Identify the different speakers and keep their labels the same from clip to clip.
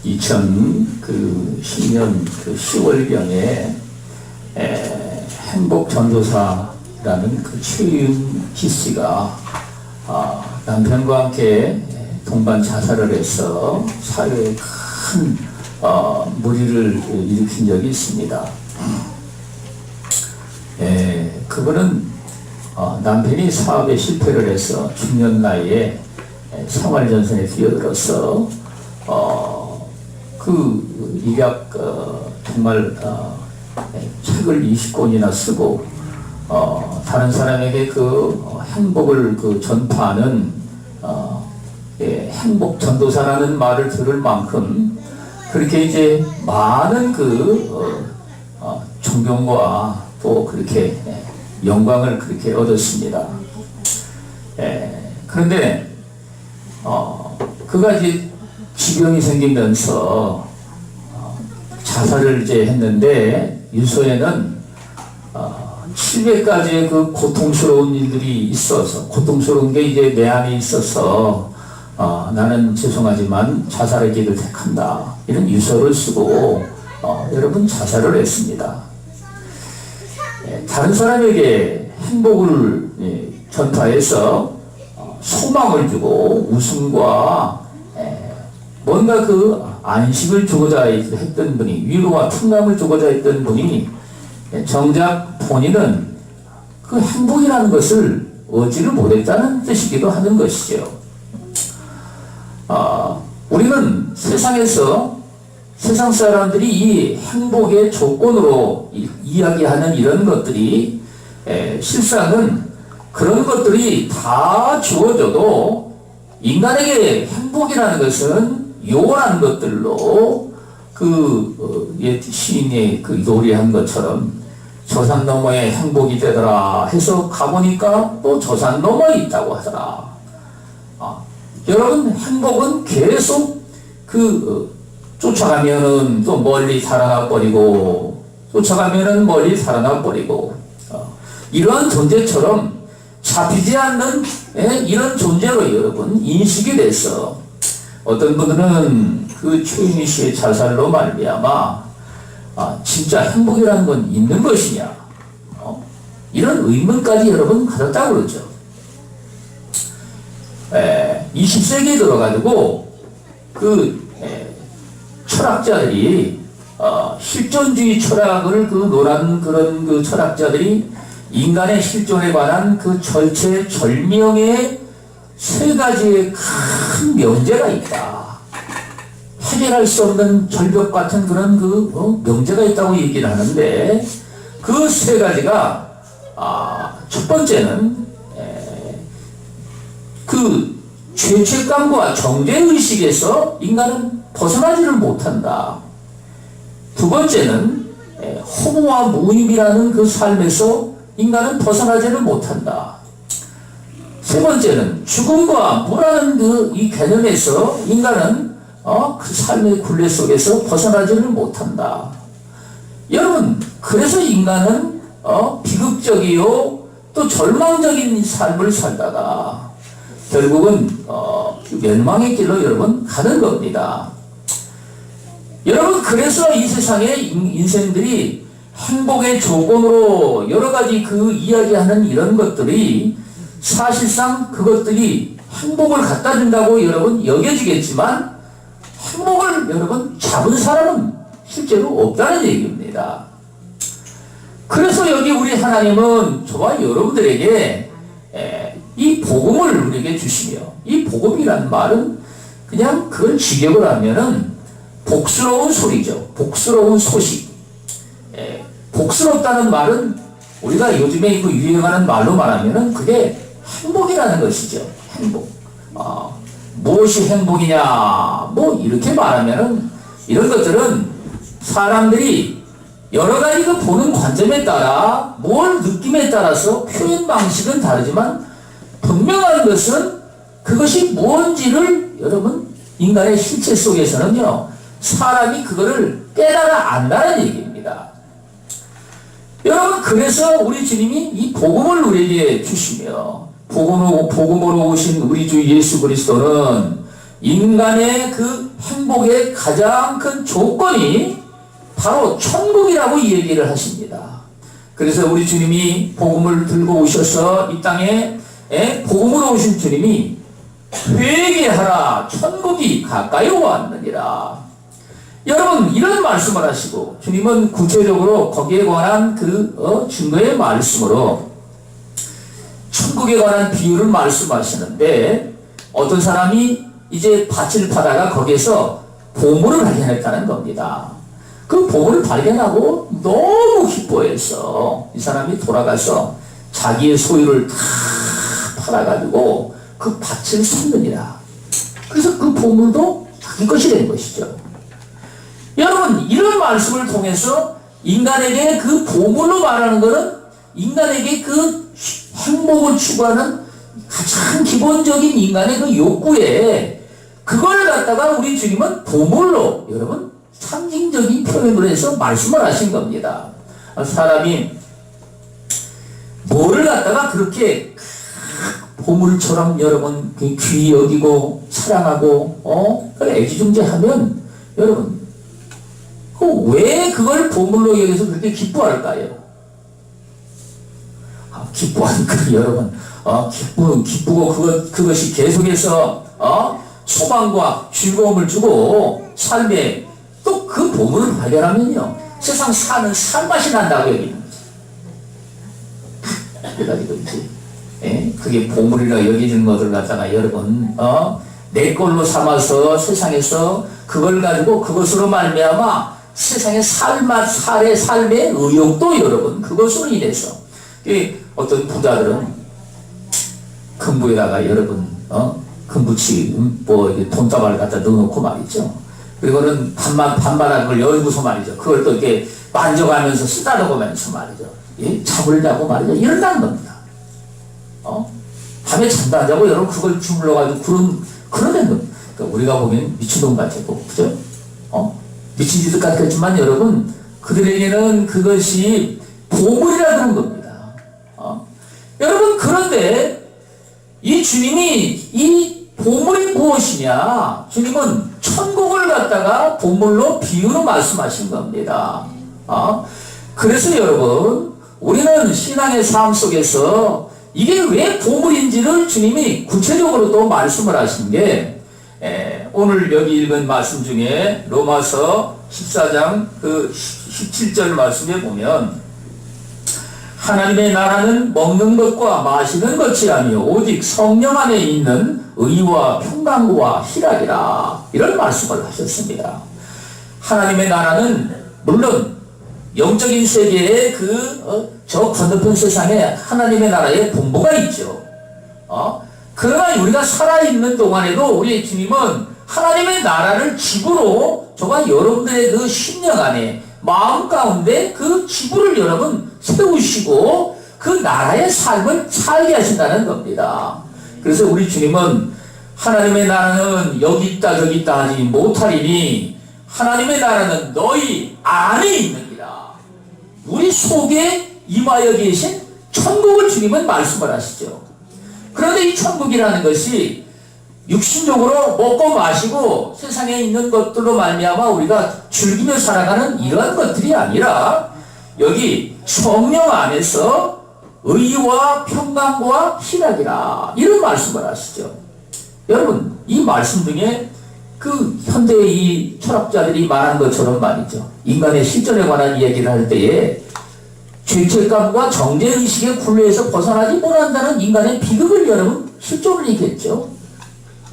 Speaker 1: 2010년 10월경에 행복전도사라는 최윤희 씨가 남편과 함께 동반 자살을 해서 사회에 큰 무리를 일으킨 적이 있습니다. 그거는 남편이 사업에 실패를 해서 중년 나이에 생활전선에 뛰어들어서 입약 정말 책을 20권이나 쓰고 다른 사람에게 행복을 전파하는 행복 전도사라는 말을 들을 만큼 그렇게 이제 많은 존경과 또 그렇게 영광을 그렇게 얻었습니다. 그런데 그가 이제 지병이 생기면서 자살을 이제 했는데 유서에는 700가지의 고통스러운 일들이 있어서, 고통스러운 게 이제 내 안에 있어서 나는 죄송하지만 자살의 길을 택한다, 이런 유서를 쓰고 여러분 자살을 했습니다. 다른 사람에게 행복을 전파해서 소망을 주고 웃음과 뭔가 안식을 주고자 했던 분이, 위로와 풍감을 주고자 했던 분이 정작 본인은 행복이라는 것을 얻지를 못했다는 뜻이기도 하는 것이죠. 우리는 세상에서 세상 사람들이 이 행복의 조건으로 이야기하는 이런 것들이 실상은 그런 것들이 다 주어져도 인간에게 행복이라는 것은 요란한 것들로 시인이 노래한 것처럼 저 산 너머에 행복이 되더라 해서 가보니까 또 저 산 너머에 있다고 하더라. 여러분, 행복은 계속 쫓아가면은 또 멀리 살아나 버리고, 쫓아가면은 멀리 살아나 버리고, 이러한 존재처럼 잡히지 않는 이런 존재로 여러분 인식이 돼서 어떤 분들은 최윤희 씨의 자살로 말미암아 진짜 행복이라는 건 있는 것이냐, 이런 의문까지 여러분 가졌다고 그러죠. 20세기에 들어가지고 철학자들이 실존주의 철학을 논하는 그런 철학자들이 인간의 실존에 관한 절체절명의 3가지의 큰 명제가 있다, 해결할 수 없는 절벽 같은 그런 명제가 있다고 얘기를 하는데, 그 3가지가 첫 번째는 죄책감과 정죄의식에서 인간은 벗어나지를 못한다. 두 번째는 허무와 무의미라는 삶에서 인간은 벗어나지를 못한다. 세 번째는 죽음과 무라는 이 개념에서 인간은 삶의 굴레 속에서 벗어나지를 못한다. 여러분, 그래서 인간은 비극적이요 또 절망적인 삶을 살다가 결국은 멸망의 길로 여러분 가는 겁니다. 여러분, 그래서 이 세상의 인생들이 행복의 조건으로 여러 가지 이야기하는 이런 것들이 사실상 그것들이 행복을 갖다 준다고 여러분 여겨지겠지만 행복을 여러분 잡은 사람은 실제로 없다는 얘기입니다. 그래서 여기 우리 하나님은 저와 여러분들에게 이 복음을 우리에게 주시며, 이 복음이라는 말은 그냥 그걸 직역을 하면은 복스러운 소리죠. 복스러운 소식. 복스럽다는 말은 우리가 요즘에 유행하는 말로 말하면은 그게 행복이라는 것이죠. 행복. 무엇이 행복이냐, 이렇게 말하면은 이런 것들은 사람들이 여러 가지 보는 관점에 따라 뭘 느낌에 따라서 표현 방식은 다르지만 분명한 것은 그것이 무엇인지를 여러분 인간의 실체 속에서는요 사람이 그거를 깨달아 안다는 얘기입니다. 여러분, 그래서 우리 주님이 이 복음을 우리에게 주시며 복음으로 오신 우리 주 예수 그리스도는 인간의 그 행복의 가장 큰 조건이 바로 천국이라고 얘기를 하십니다. 그래서 우리 주님이 복음을 들고 오셔서 이 땅에 복음으로 오신 주님이 회개하라 천국이 가까이 왔느니라. 여러분 이런 말씀을 하시고 주님은 구체적으로 거기에 관한 그 증거의 말씀으로 천국에 관한 비유를 말씀하시는데 어떤 사람이 이제 밭을 파다가 거기에서 보물을 발견했다는 겁니다. 그 보물을 발견하고 너무 기뻐해서 이 사람이 돌아가서 자기의 소유를 다 팔아가지고 그 밭을 샀느니라. 그래서 그 보물도 자기 것이 된 것이죠. 여러분 이런 말씀을 통해서 인간에게 그 보물로 말하는 것은 인간에게 그 행복을 추구하는 가장 기본적인 인간의 그 욕구에 그걸 갖다가 우리 주님은 보물로 여러분 상징적인 표현으로 해서 말씀을 하신 겁니다. 사람이 뭐를 갖다가 그렇게 보물처럼 여러분 귀히 여기고 사랑하고 애지중지하면 여러분 왜 그걸 보물로 여기서 그렇게 기뻐할까요? 기뻐하니까 여러분 기쁘고 그것이 계속해서 소망과 즐거움을 주고 삶에 또 그 보물을 발견하면요 세상 사는 살맛이 난다고 여기는 거지. 그래가지고 이제 그게 보물이라 여기는 것을 갖다가 여러분 내 걸로 삼아서 세상에서 그걸 가지고 그것으로 말미암아 세상의 삶의 의욕도 여러분 그것으로 인해서 어떤 부자들은 금부에다가 여러분 금부치 돈다발을 갖다 넣어놓고 말이죠. 그리고는 반반한 걸 열고서 말이죠. 그걸 또 이렇게 만져가면서 쓰다듬으면서 말이죠. 잠을 자고 말이죠. 이런다는 겁니다. 밤에 잠도 안 자고 여러분 그걸 주물러가지고 그러는 겁니다. 그러니까 우리가 보기엔 미친놈 같고 그죠? 미친 짓도 같겠지만 여러분 그들에게는 그것이 보물이라는 겁니다. 여러분 그런데 이 주님이 이 보물이 무엇이냐? 주님은 천국을 갖다가 보물로 비유로 말씀하신 겁니다. 그래서 여러분 우리는 신앙의 삶 속에서 이게 왜 보물인지를 주님이 구체적으로 또 말씀을 하신 게 오늘 여기 읽은 말씀 중에 로마서 14장 그 17절 말씀에 보면 하나님의 나라는 먹는 것과 마시는 것이 아니요 오직 성령 안에 있는 의와 평강과 희락이라 이런 말씀을 하셨습니다. 하나님의 나라는 물론 영적인 세계의 저 건너편 세상에 하나님의 나라의 본부가 있죠. 그러나 우리가 살아있는 동안에도 우리 주님은 하나님의 나라를 집으로 저와 여러분들의 그 심령 안에 마음 가운데 그 지구를 여러분 세우시고 그 나라의 삶을 살게 하신다는 겁니다. 그래서 우리 주님은 하나님의 나라는 여기 있다 저기 있다 하지 못하리니 하나님의 나라는 너희 안에 있느니라. 우리 속에 임하여 계신 천국을 주님은 말씀을 하시죠. 그런데 이 천국이라는 것이 육신적으로 먹고 마시고 세상에 있는 것들로 말미암아 우리가 즐기며 살아가는 이러한 것들이 아니라 여기 성령 안에서 의와 평강과 희락이라 이런 말씀을 하시죠. 여러분 이 말씀 중에 그 현대의 이 철학자들이 말한 것처럼 말이죠. 인간의 실존에 관한 이야기를 할 때에 죄책감과 정죄의식의 굴레에서 벗어나지 못한다는 인간의 비극을 여러분 실존을 얘기했죠.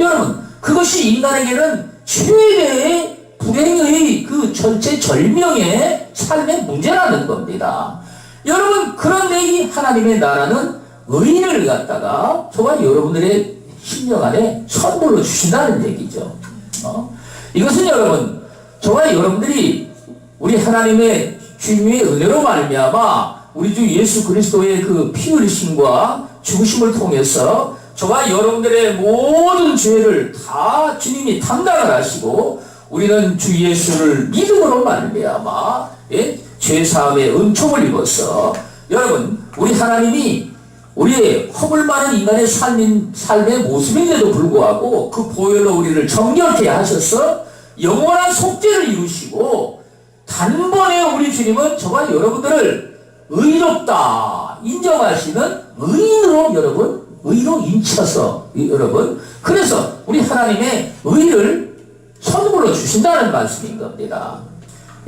Speaker 1: 여러분 그것이 인간에게는 최대의 불행의 그 전체 절명의 삶의 문제라는 겁니다. 여러분 그런데 이 하나님의 나라는 의인을 갖다가 저와 여러분들의 심령 안에 선물로 주신다는 얘기죠. 이것은 여러분 저와 여러분들이 우리 하나님의 주님의 은혜로 말미암아 우리 주 예수 그리스도의 그 피 흘리심과 죽으심을 통해서 저와 여러분들의 모든 죄를 다 주님이 담당을 하시고 우리는 주 예수를 믿음으로 말미암아 죄사함의 은총을 입어서 여러분 우리 하나님이 우리의 허물 많은 인간의 삶의 모습인데도 불구하고 그 보혈로 우리를 정결케 하셔서 영원한 속죄를 이루시고 단번에 우리 주님은 저와 여러분들을 의롭다 인정하시는 의인으로 여러분 의로 인쳐서 여러분 그래서 우리 하나님의 의를 선물로 주신다는 말씀인 겁니다.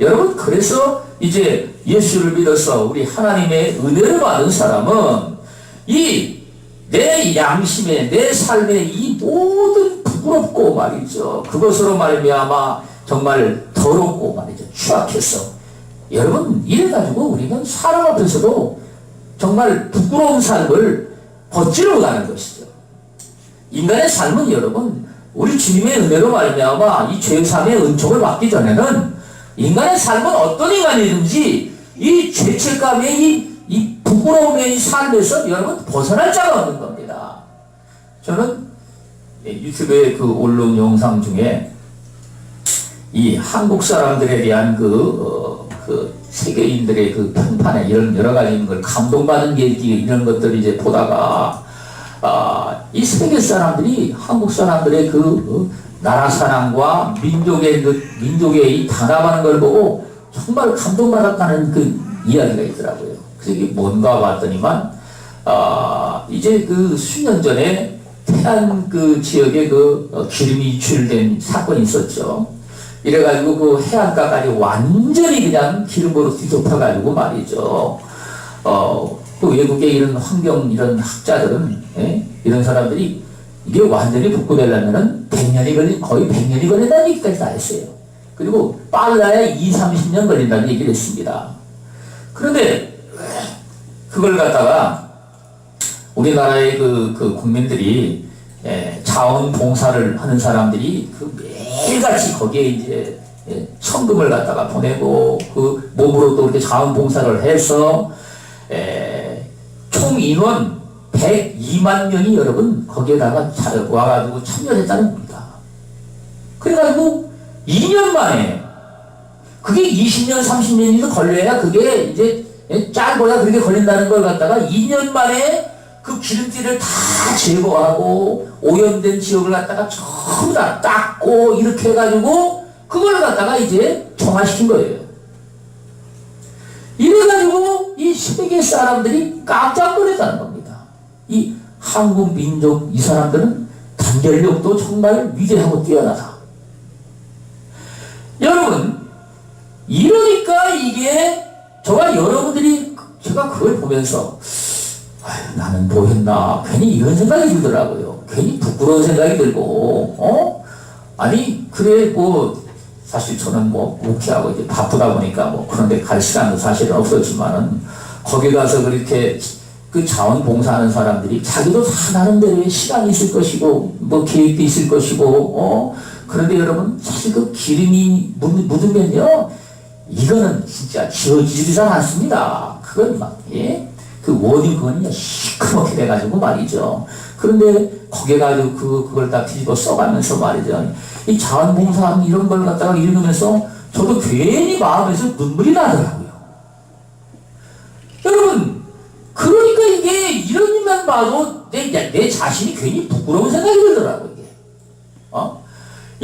Speaker 1: 여러분 그래서 이제 예수를 믿어서 우리 하나님의 은혜를 받은 사람은 이 내 양심에 내 삶에 이 모든 부끄럽고 말이죠 그것으로 말미암아 정말 더럽고 말이죠 추악해서 여러분 이래가지고 우리는 사람 앞에서도 정말 부끄러운 삶을 벗지를 못하는 것이죠. 인간의 삶은 여러분 우리 주님의 은혜로 말미암아 이 죄사함의 은총을 받기 전에는 인간의 삶은 어떤 인간이든지 이 죄책감의 이 부끄러움의 이 삶에서 여러분 벗어날 자가 없는 겁니다. 저는 유튜브에 그 올라온 영상 중에 이 한국 사람들에 대한 그 세계인들의 그 평판에 이런 여러 가지 걸 감동받은 얘기 이런 것들 이제 보다가 이 세계 사람들이 한국 사람들의 나라 사랑과 민족의 이 단합하는 걸 보고 정말 감동받았다는 그 이야기가 있더라고요. 그래서 이게 뭔가 봤더니만 이제 그 수년 전에 태안 그 지역에 기름이 유출된 사건이 있었죠. 이래가지고 그 해안가까지 완전히 그냥 기름으로 뒤덮여가지고 말이죠. 그 외국의 이런 환경, 이런 학자들은, 이런 사람들이 이게 완전히 복구되려면은 거의 100년이 걸린다는 얘기까지 다 했어요. 그리고 빨라야 20-30년 걸린다는 얘기를 했습니다. 그런데 그걸 갖다가 우리나라의 그 국민들이 자원봉사를 하는 사람들이 매일같이 거기에 이제 천금을 갖다가 보내고 그 몸으로 또 이렇게 자원봉사를 해서 총 인원 102만 명이 여러분 거기에다가 와가지고 참여했다는 겁니다. 그래가지고 2년 만에 그게 20년 30년이도 걸려야 그게 이제 짧아야 그렇게 걸린다는 걸 갖다가 2년 만에 그 기름띠를 다 제거하고 오염된 지역을 갖다가 전부 다 닦고 이렇게 해가지고 그걸 갖다가 이제 정화시킨 거예요. 이래가지고 이 세계 사람들이 깜짝 놀랐다는 겁니다. 이 한국 민족 이 사람들은 단결력도 정말 위대하고 뛰어나다. 여러분 이러니까 이게 저와 여러분들이 제가 그걸 보면서 나는 뭐 했나 괜히 이런 생각이 들더라고요. 괜히 부끄러운 생각이 들고 아니 그래 뭐 사실 저는 뭐 목회하고 이제 바쁘다 보니까 뭐 그런데 갈 시간도 사실은 없었지만은 거기 가서 그렇게 그 자원봉사하는 사람들이 자기도 다 나름대로의 시간이 있을 것이고 뭐 계획도 있을 것이고 그런데 여러분 사실 그 기름이 묻으면요 이거는 진짜 지워지지 않습니다. 그건 막 그 원인 그거는요 시커멓게 돼가지고 말이죠. 그런데 거기에 가지고 그걸 다 뒤집어 써가면서 말이죠. 이 자원봉사하는 이런 걸 갖다가 읽으면서 저도 괜히 마음에서 눈물이 나더라고요. 여러분 그러니까 이게 이런 일만 봐도 내 자신이 괜히 부끄러운 생각이 들더라고요. 이게.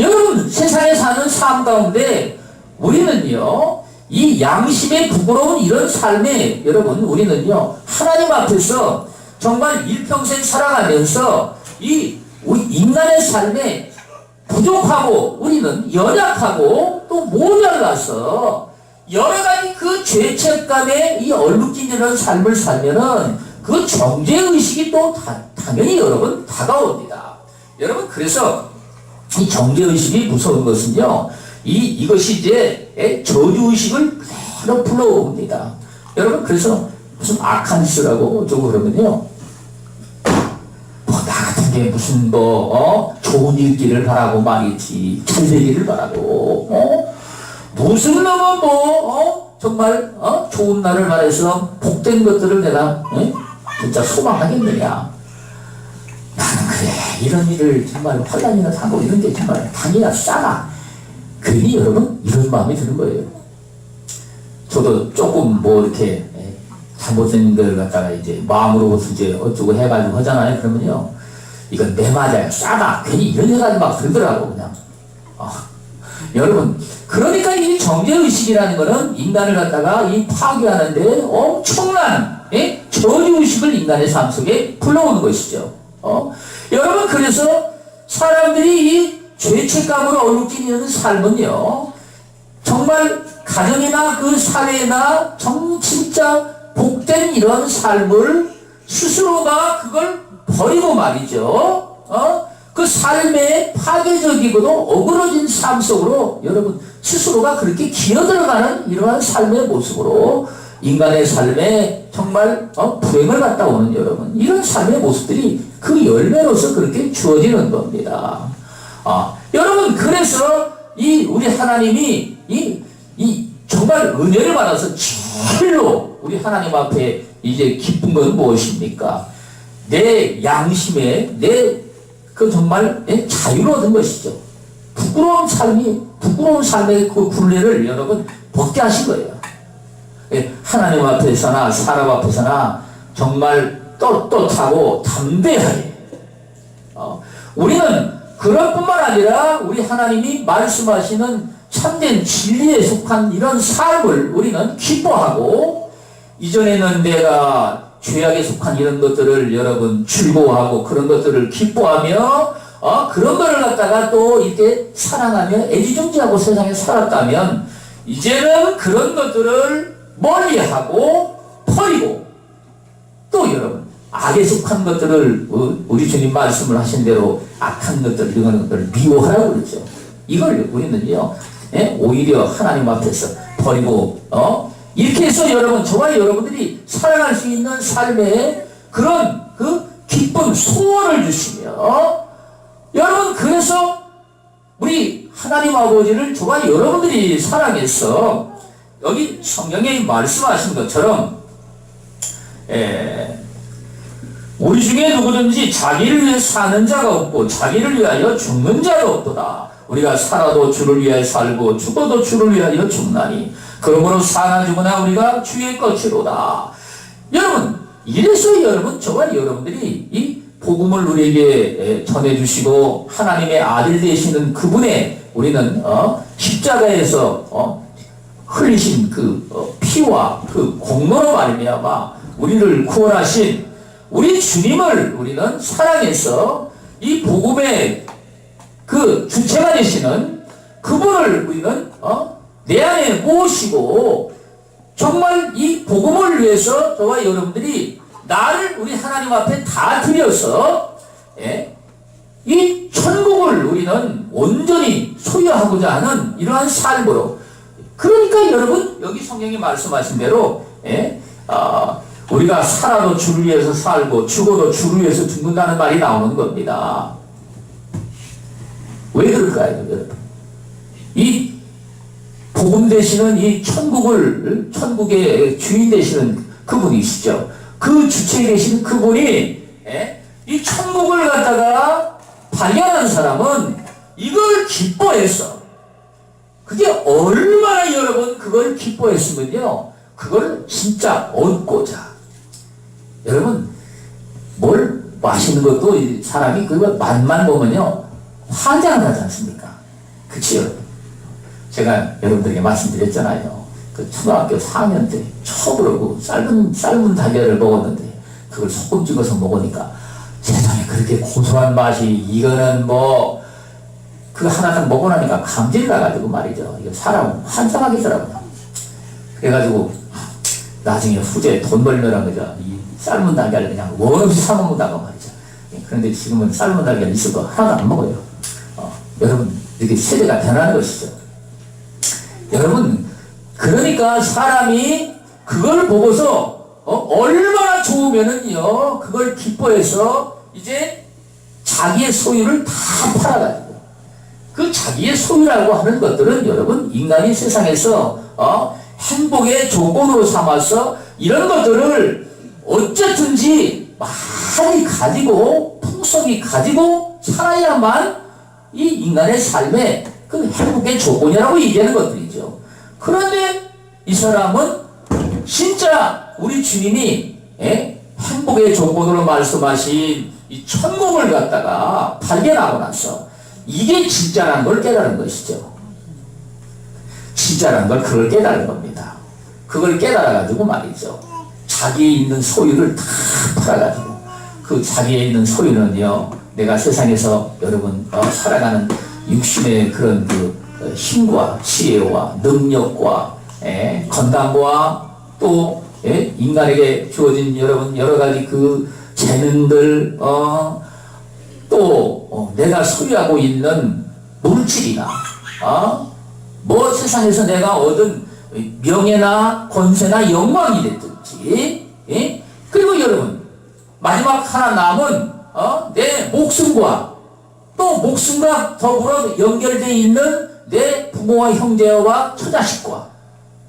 Speaker 1: 여러분 세상에 사는 삶 가운데 우리는요 이 양심의 부끄러운 이런 삶에 여러분 우리는요 하나님 앞에서 정말 일평생 살아가면서 우리 인간의 삶에 부족하고 우리는 연약하고 또 모자라서 여러 가지 그 죄책감에 이 얼룩진 이런 삶을 살면은 그 정죄의식이 또 당연히 여러분 다가옵니다. 여러분 그래서 이 정죄의식이 무서운 것은요 이것이 이제 저주의식을 그대로 불러옵니다. 여러분 그래서 무슨 악한 짓을 하고 어쩌고 그러면요 뭐 나 같은 게 무슨 좋은 일기를 바라고 말이지 잘 되기를 바라고 무슨 놈은 정말 좋은 날을 바라서 복된 것들을 내가 진짜 소망하겠느냐. 나는 그래 이런 일을 정말 환난이나 사고 이런 게 정말 당이나 싸나 괜히 여러분 이런 마음이 드는 거예요. 저도 조금 뭐 이렇게 잘못된 걸 갖다가 이제 마음으로부터 이제 어쩌고 해가지고 하잖아요. 그러면요, 이건 내 맞아요, 싸다, 괜히 이런 생각이 막 들더라고, 그냥. 여러분, 그러니까 이 정죄의식이라는 거는 인간을 갖다가 이 파괴하는데 엄청난, 예? 저주의식을 인간의 삶 속에 불러오는 것이죠. 여러분, 그래서 사람들이 이 죄책감으로 얼룩지는 삶은요, 정말 가정이나 그 사회나 진짜 복된 이런 삶을 스스로가 그걸 버리고 말이죠. 그 삶의 파괴적이고도 어그러진 삶 속으로 여러분 스스로가 그렇게 기어들어가는 이러한 삶의 모습으로 인간의 삶에 정말 불행을 갖다 오는 여러분, 이런 삶의 모습들이 그 열매로서 그렇게 주어지는 겁니다. 여러분, 그래서 이 우리 하나님이 이 정말 은혜를 받아서 제일로 우리 하나님 앞에 이제 기쁜 건 무엇입니까? 내 양심에 그 정말 자유를 얻은 것이죠. 부끄러운 삶의 그 굴레를 여러분 벗게 하신 거예요. 하나님 앞에서나 사람 앞에서나 정말 떳떳하고 담대하게. 우리는 그럴 뿐만 아니라 우리 하나님이 말씀하시는 참된 진리에 속한 이런 삶을 우리는 기뻐하고, 이전에는 내가 죄악에 속한 이런 것들을 여러분 즐거워하고 그런 것들을 기뻐하며 그런 것을 갖다가 또 이렇게 사랑하며 애지중지하고 세상에 살았다면, 이제는 그런 것들을 멀리하고 버리고, 또 여러분 악에 속한 것들을 우리 주님 말씀을 하신 대로 악한 것들, 이런 것들을 미워하라고 그러죠. 이걸 우리는요, 오히려 하나님 앞에서 버리고 이렇게 해서 여러분, 저와 여러분들이 살아갈 수 있는 삶의 그런 그 기쁜 소원을 주시며, 여러분, 그래서 우리 하나님 아버지를 저와 여러분들이 사랑해서 여기 성경에 말씀하신 것처럼 우리 중에 누구든지 자기를 위해 사는 자가 없고 자기를 위하여 죽는 자가 없도다. 우리가 살아도 주를 위하여 살고 죽어도 주를 위하여 죽나니 그러므로 사나 죽으나 우리가 주의 것이로다. 여러분, 이래서 여러분, 저와 여러분들이 이 복음을 우리에게 전해주시고 하나님의 아들 되시는 그분의 우리는 십자가에서 흘리신 그 피와 그 공로로 말미암아 우리를 구원하신 우리 주님을 우리는 사랑해서 이 복음의 그 주체가 되시는 그분을 우리는 내 안에 모시고 정말 이 복음을 위해서 저와 여러분들이 나를 우리 하나님 앞에 다 드려서 이 천국을 우리는 온전히 소유하고자 하는 이러한 삶으로, 그러니까 여러분 여기 성경이 말씀하신 대로 우리가 살아도 주를 위해서 살고 죽어도 주를 위해서 죽는다는 말이 나오는 겁니다. 왜 그럴까요, 여러분? 이 복음 되시는 이 천국의 주인 되시는 그분이시죠. 그 주체에 계신 그분이 이 천국을 갖다가 발견한 사람은 이걸 기뻐해서, 그게 얼마나 여러분 그걸 기뻐했으면요, 그걸 진짜 얻고자, 여러분 뭘 마시는 것도 사람이 그걸 맛만 보면요 환장을 하지 않습니까? 그치 여러분? 제가 여러분들에게 말씀드렸잖아요. 그 초등학교 4학년 때 처음으로 그 삶은 달걀을 먹었는데 그걸 소금 찍어서 먹으니까 세상에 그렇게 고소한 맛이, 이거는 뭐 그 하나 딱 먹고 나니까 감질이 나가지고 말이죠. 이거 사람은 환장하겠더라고요. 그래가지고 나중에 후제 돈 벌려는 거죠. 이 삶은 달걀을 그냥 원 없이 사 먹는다고 말이죠. 그런데 지금은 삶은 달걀 있어도 하나도 안 먹어요. 여러분, 이렇게 세대가 변하는 것이죠. 여러분, 그러니까 사람이 그걸 보고서 얼마나 좋으면은요, 그걸 기뻐해서 이제 자기의 소유를 다 팔아가지고, 그 자기의 소유라고 하는 것들은 여러분, 인간이 세상에서 행복의 조건으로 삼아서 이런 것들을 어쨌든지 많이 가지고 풍성히 가지고 살아야만 이 인간의 삶의 그 행복의 조건이라고 얘기하는 것들이죠. 그런데 이 사람은 진짜 우리 주님이 행복의 조건으로 말씀하신 이 천국을 갖다가 발견하고 나서 이게 진짜라는 걸 깨달은 것이죠. 진짜라는 걸 그걸 깨달은 겁니다. 그걸 깨달아가지고 말이죠. 자기에 있는 소유를 다 팔아가지고 그 자기에 있는 소유는요, 내가 세상에서 여러분 살아가는 육신의 그런 그 힘과 지혜와 능력과 건강과 또 인간에게 주어진 여러분 여러 가지 그 재능들 또 내가 소유하고 있는 물질이나 뭐 세상에서 내가 얻은 명예나 권세나 영광이 됐든지 그리고 여러분 마지막 하나 남은 내 목숨과 또 목숨과 더불어 연결되어 있는 내 부모와 형제와 처자식과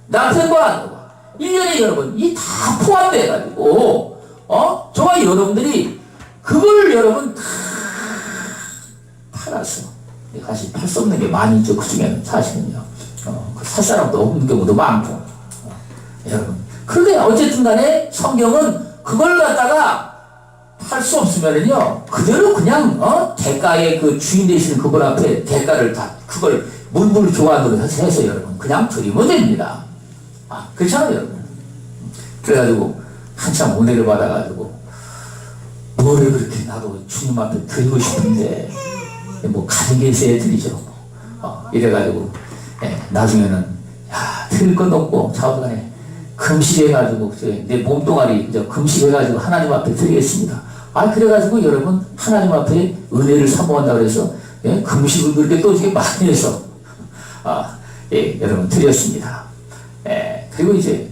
Speaker 1: 남편과 아내와 1년에 여러분 이 다 포함돼 가지고 저와 여러분들이 그걸 여러분 다 팔아서 사실 팔 수 없는 게 많이 있죠. 그 중에는 사실은요 살 사람도 없는 경우도 많고 여러분 그런데 어쨌든 간에 성경은 그걸 갖다가 할 수 없으면은요 그대로 그냥 대가의 그 주인 되시는 그분 앞에 대가를 다 그걸 물불 교환으로 해서 여러분 그냥 드리면 됩니다. 그렇잖아요 여러분. 그래가지고 한참 은혜를 받아가지고 뭐를 그렇게 나도 주님 앞에 드리고 싶은데 뭐 가진 게 있어야 드리죠. 이래가지고 나중에는 드릴 건 없고 좌우간에 금식해가지고 내 몸뚱아리 금식해가지고 하나님 앞에 드리겠습니다. 그래가지고 여러분 하나님 앞에 은혜를 사모한다고 해서 금식을 그렇게 또 되게 많이 해서 여러분 드렸습니다. 그리고 이제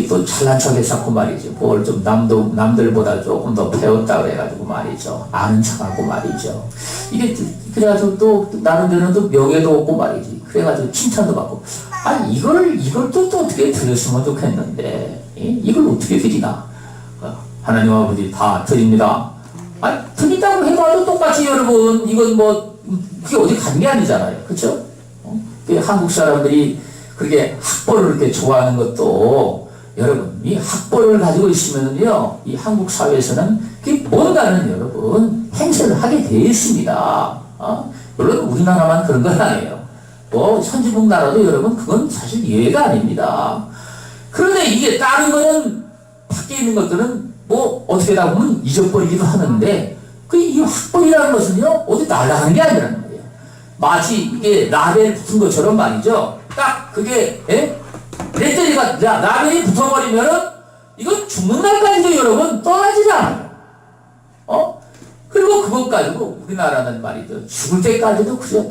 Speaker 1: 또 잘난 척 했었고 말이죠. 뭘 좀 남들보다 조금 더 배웠다 그래가지고 말이죠. 아는 척하고 말이죠. 이게 그래가지고 또 나름대로 또 명예도 없고 말이지. 그래가지고 칭찬도 받고. 이걸 또 어떻게 드렸으면 좋겠는데 이걸 어떻게 드리나? 하나님 아버지 다 드립니다. 드린다고 해봐도 똑같이 여러분 이건 뭐 그게 어디 간 게 아니잖아요. 그렇죠? 한국 사람들이 그렇게 학벌을 이렇게 좋아하는 것도 여러분 이 학벌을 가지고 있으면요 이 한국 사회에서는 그게 뭔가는 여러분 행세를 하게 되어 있습니다. 물론 우리나라만 그런 건 아니에요. 뭐 선진국 나라도 여러분 그건 사실 예외가 아닙니다. 그런데 이게 다른 거는 밖에 있는 것들은 뭐 어떻게 다 보면 잊어버리기도 하는데 이 학벌이라는 것은요 어디 날아가는 게 아니라는 거예요. 마치 이게 라벨 붙은 것처럼 말이죠. 딱 그게 배터리가 라벨이 붙어버리면은 이건 죽는 날까지도 여러분 떠나지 않아요. 그리고 그것 가지고 우리나라는 말이죠. 죽을 때까지도 그저 다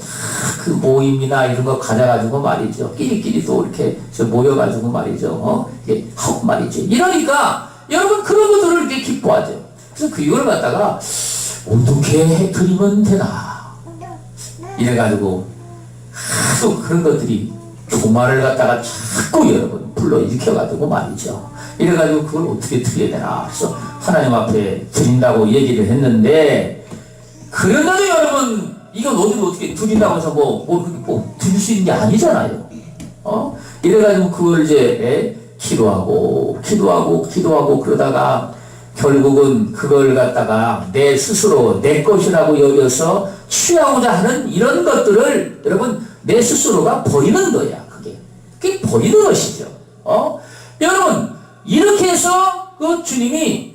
Speaker 1: 그 모임이나 이런 거 가져가지고 말이죠. 끼리끼리 또 이렇게 모여가지고 말이죠. 이게 하고 말이죠. 이러니까 여러분 그런 것들을 이렇게 기뻐하죠. 그래서 이걸 갖다가 어떻게 드리면 되나 이래가지고 하도 그런 것들이 조마를 갖다가 자꾸 여러분 불러 일으켜가지고 말이죠. 이래가지고 그걸 어떻게 드려야 되나. 그래서 하나님 앞에 드린다고 얘기를 했는데 그런데도 여러분 이건 어떻게 드린다고 해서 뭐 드릴 수 있는 게 아니잖아요. 이래가지고 그걸 이제 기도하고 그러다가 결국은 그걸 갖다가 내 스스로 내 것이라고 여겨서 취하고자 하는 이런 것들을 여러분 내 스스로가 버리는 거야. 그게 버리는 것이죠. 여러분 이렇게 해서 그 주님이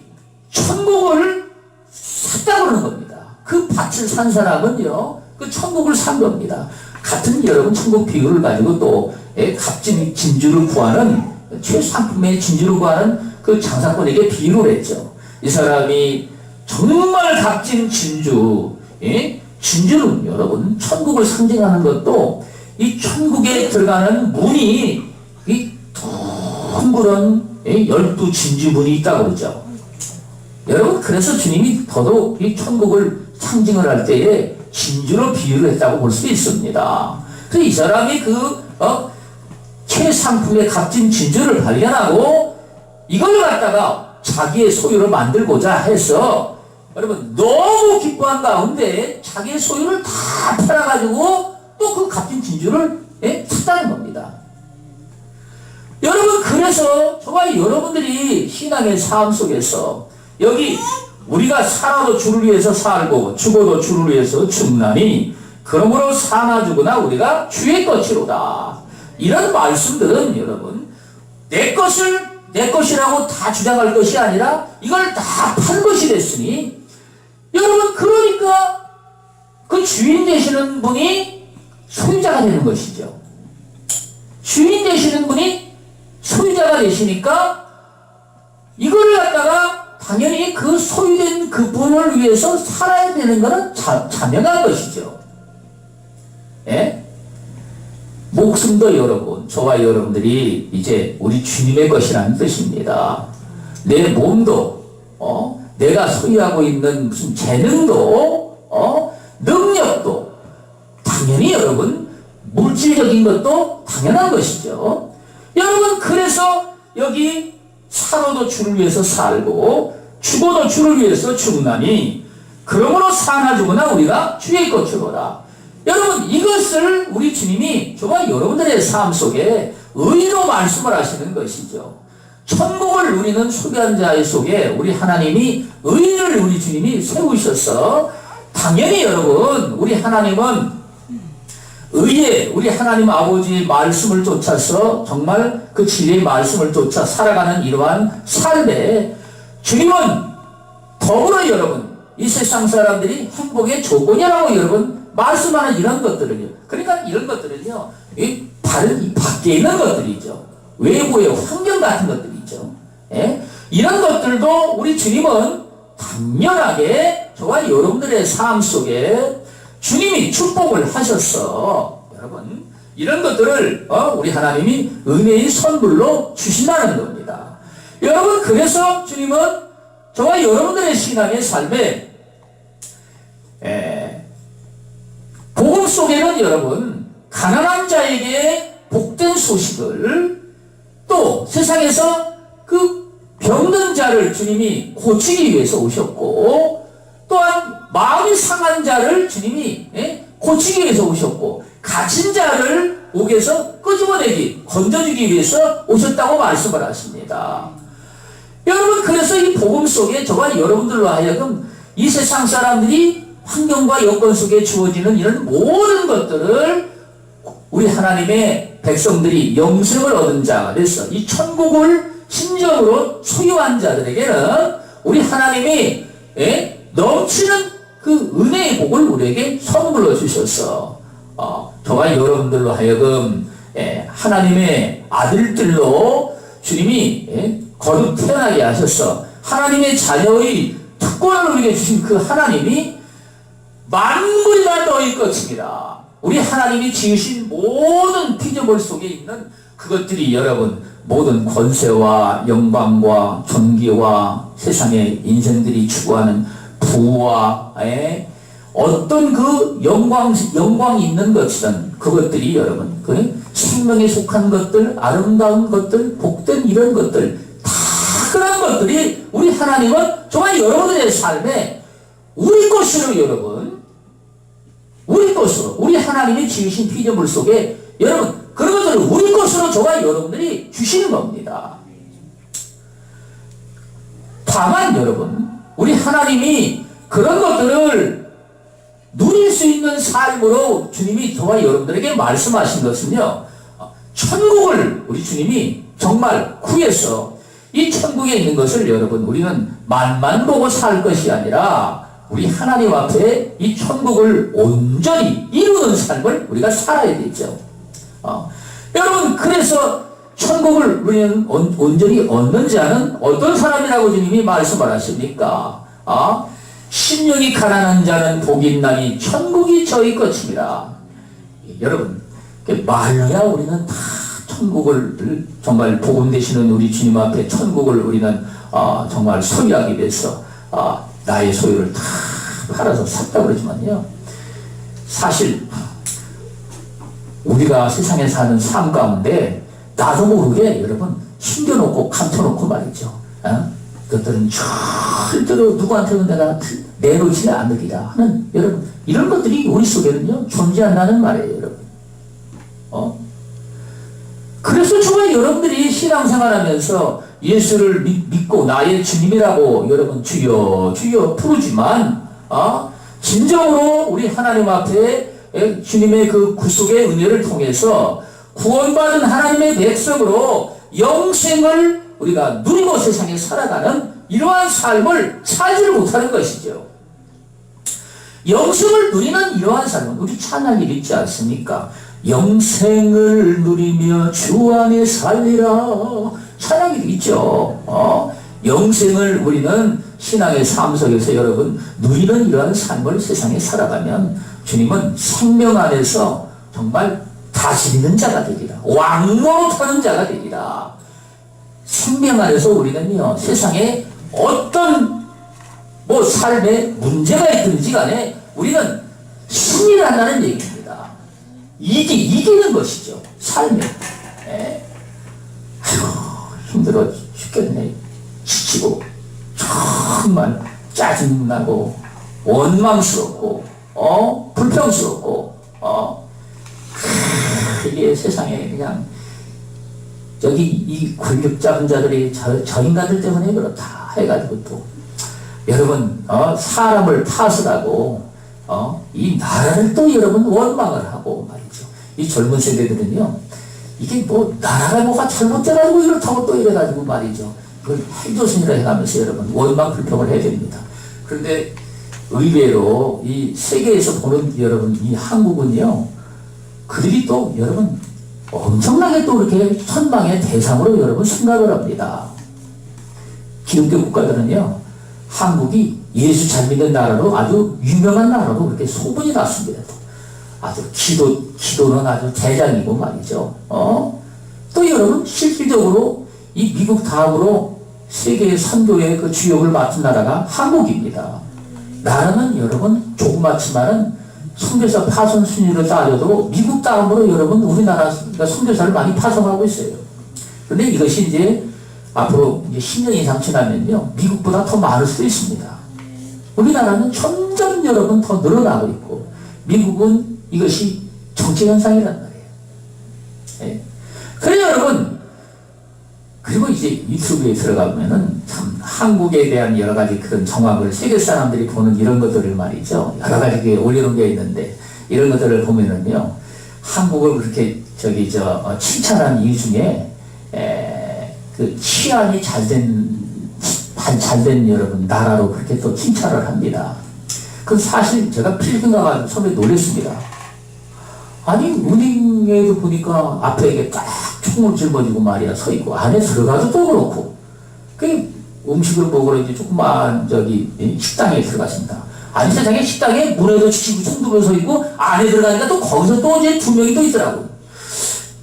Speaker 1: 천국을 샀다고 그러는 겁니다. 그 밭을 산 사람은요 그 천국을 산 겁니다. 같은 여러분 천국 비유를 가지고 또 값진 진주를 구하는 최상품의 진주를 구하는 그 장사꾼에게 비유를 했죠. 이 사람이 정말 값진 진주, 진주는 여러분 천국을 상징하는 것도 이 천국에 들어가는 문이 이 둥그런 12진주문이 있다고 그러죠. 여러분 그래서 주님이 더더욱 이 천국을 상징을 할 때에 진주로 비유를 했다고 볼 수 있습니다. 그래서 이 사람이 최상품의 값진 진주를 발견하고 이걸 갖다가 자기의 소유로 만들고자 해서 여러분 너무 기뻐한 가운데 자기의 소유를 다 팔아가지고 또 그 값진 진주를 샀다는 겁니다. 여러분, 그래서 저와 여러분들이 신앙의 삶 속에서 여기 우리가 살아도 주를 위해서 살고 죽어도 주를 위해서 죽나니 그러므로 사나 죽으나 우리가 주의 것이로다. 이런 말씀들은 여러분, 내 것을 내 것이라고 다 주장할 것이 아니라 이걸 다 판 것이 됐으니, 여러분, 그러니까 그 주인 되시는 분이 소유자가 되는 것이죠. 주인 되시는 분이 소유자가 되시니까 이거를 갖다가 당연히 그 소유된 그분을 위해서 살아야 되는 것은 자명한 것이죠. 예? 목숨도 여러분, 저와 여러분들이 이제 우리 주님의 것이라는 뜻입니다. 내 몸도, 내가 소유하고 있는 무슨 재능도, 능력도, 당연히 여러분, 물질적인 것도 당연한 것이죠. 여러분, 그래서 여기 살아도 주를 위해서 살고, 죽어도 주를 위해서 죽나니, 그러므로 사나 죽으나 우리가 주의 것이로다. 여러분, 이것을 우리 주님이 저와 여러분들의 삶 속에 의로 말씀을 하시는 것이죠. 천국을 누리는 소비한 속에 우리 하나님이 의를 우리 주님이 세우셔서, 당연히 여러분, 우리 하나님은 의에 우리 하나님 아버지의 말씀을 쫓아서 정말 그 진리의 말씀을 쫓아 살아가는 이러한 삶에 주님은 더불어 여러분, 이 세상 사람들이 행복의 조건이라고 여러분 말씀하는 이런 것들을요. 그러니까 이런 것들은요, 이 밖에 있는 것들이죠. 외부의 환경 같은 것들이죠. 예? 이런 것들도 우리 주님은 당연하게 저와 여러분들의 삶 속에 주님이 축복을 하셨어. 여러분, 이런 것들을 우리 하나님이 은혜의 선물로 주신다는 겁니다. 여러분, 그래서 주님은 저와 여러분들의 신앙의 삶에 복음 속에는 여러분, 가난한 자에게 복된 소식을, 또 세상에서 그 병든 자를 주님이 고치기 위해서 오셨고, 또한 마음이 상한 자를 주님이 고치기 위해서 오셨고, 갇힌 자를 옥에서 끄집어내기, 건져주기 위해서 오셨다고 말씀을 하십니다. 여러분, 그래서 이 복음 속에 저와 여러분들로 하여금 이 세상 사람들이 환경과 여건 속에 주어지는 이런 모든 것들을 우리 하나님의 백성들이 영생을 얻은 자가 돼서 이 천국을 진정으로 소유한 자들에게는 우리 하나님이 넘치는 그 은혜의 복을 우리에게 선물로 주셔서 저와 여러분들로 하여금 하나님의 아들들로 주님이 거듭 태어나게 하셔서 하나님의 자녀의 특권을 우리에게 주신 그 하나님이 만물이 다 너희 것입니다. 우리 하나님이 지으신 모든 피조물 속에 있는 그것들이 여러분, 모든 권세와 영광과 존귀와 세상의 인생들이 추구하는 부와 어떤 그 영광이 있는 것이든 그것들이 여러분, 그 생명에 속한 것들, 아름다운 것들, 복된 이런 것들, 다 그런 것들이 우리 하나님은 정말 여러분들의 삶에 우리 것으로 여러분, 우리 것으로, 우리 하나님이 지으신 피조물 속에 여러분, 그런 것들을 우리 것으로 저와 여러분들이 주시는 겁니다. 다만 여러분, 우리 하나님이 그런 것들을 누릴 수 있는 삶으로 주님이 저와 여러분들에게 말씀하신 것은요, 천국을 우리 주님이 정말 구해서 이 천국에 있는 것을 여러분, 우리는 맛만 보고 살 것이 아니라 우리 하나님 앞에 이 천국을 온전히 이루는 삶을 우리가 살아야 되죠. 여러분, 그래서 천국을 우리는 온전히 얻는 자는 어떤 사람이라고 주님이 말씀을 하십니까? 심령이 가난한 자는 복이 있나니 천국이 저희 것입니다. 여러분, 말로야 우리는 다 천국을 정말 복음 되시는 우리 주님 앞에 천국을 우리는 정말 소유하기 위해서 나의 소유를 다 팔아서 샀다고 그러지만요, 사실 우리가 세상에 사는 삶 가운데 나도 모르게 여러분 숨겨놓고 감춰놓고 말이죠. 그것들은 절대로 누구한테도 내가 내놓지 않으리라 하는 여러분, 이런 것들이 우리 속에는요 존재한다는 말이에요. 여러분, 그래서 정말 여러분들이 신앙생활하면서 예수를 믿고 나의 주님이라고 여러분 주여 주여 부르지만 진정으로 우리 하나님 앞에 주님의 그 구속의 은혜를 통해서 구원받은 하나님의 백성으로 영생을 우리가 누리고 세상에 살아가는 이러한 삶을 살지를 못하는 것이죠. 영생을 누리는 이러한 삶은 우리 찬양이 있지 않습니까? 영생을 누리며 주 안에 살리라. 찬양이 있죠. 영생을 우리는 신앙의 삶 속에서 여러분 누리는 이러한 삶을 세상에 살아가면 주님은 생명 안에서 정말 다스리는 자가 되리라. 왕노릇하는 자가 되리라. 생명 안에서 우리는요 세상에 어떤 삶에 문제가 있든지 간에 우리는 승리를 한다는 얘기입니다. 이기는 것이죠. 삶에. 아이고 힘들어 죽겠네. 지치고 정말 짜증나고 원망스럽고 불평스럽고 이게 세상에 그냥 여기 이 권력 잡은 자들이 저 인간들 때문에 그렇다 해가지고 또 여러분 사람을 탓을 하고 이 나라를 또 여러분 원망을 하고 말이죠. 이 젊은 세대들은요 이게 나라가 뭐가 잘못돼가지고 이렇다고 또 이래가지고 말이죠. 그걸 행조선이라 해가면서 여러분 원망 불평을 해야 됩니다. 그런데 의외로 이 세계에서 보는 여러분 이 한국은요 그들이 또 여러분 엄청나게 또 이렇게 선망의 대상으로 여러분 생각을 합니다. 기독교 국가들은요 한국이 예수 잘 믿는 나라로 아주 유명한 나라로 그렇게 소문이 났습니다. 아주 기도는 아주 대장이고 말이죠. 또 여러분 실질적으로 이 미국 다음으로 세계 선교의 그 주역을 맡은 나라가 한국입니다. 나라는 여러분 조그맣지만은 선교사 파송 순위로 따져도 미국 다음으로 여러분 우리나라가 선교사를 많이 파송하고 있어요. 그런데 이것이 이제 앞으로 이제 10년 이상 지나면요 미국보다 더 많을 수도 있습니다. 우리나라는 점점 여러분 더 늘어나고 있고 미국은 이것이 정치 현상이란 말이에요. 네. 그래 여러분 그리고 이제 유튜브에 들어가면은 참 한국에 대한 여러 가지 그런 정황을 세계 사람들이 보는 이런 것들을 말이죠. 여러 가지 올려놓은 게 있는데 이런 것들을 보면은요 한국을 그렇게 칭찬한 이유 중에 그 치안이 잘된 여러분 나라로 그렇게 또 칭찬을 합니다. 그 사실 제가 필리핀 가가지고 처음에 놀랐습니다. 아니 은행에도 보니까 앞에 이게 딱 총을 짊어지고 말이야 서 있고 안에 들어가도 또 그렇고 그 음식을 먹으러 이제 조그만 식당에 들어갔습니다. 아니 세상에 식당에 문에도 지키고 총 들고 서 있고 안에 들어가니까 또 거기서 또 이제 두 명이 또 있더라고.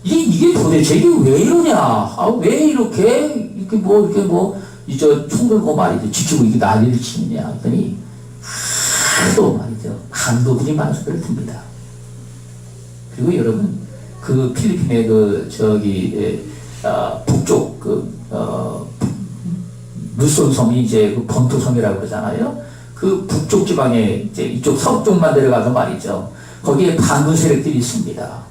Speaker 1: 이게 도대체 이게 왜 이러냐? 왜 이렇게 총 들고 말이죠 지키고 이게 난리를 치느냐 했더니 하도 말이죠 강도들이 많아서 그렇습니다. 그리고 여러분 그 필리핀의 북쪽 루손 섬이 이제 그 번토섬이라고 그러잖아요. 그 북쪽 지방에 이제 이쪽 서쪽만 내려가서 말이죠. 거기에 반군 세력들이 있습니다.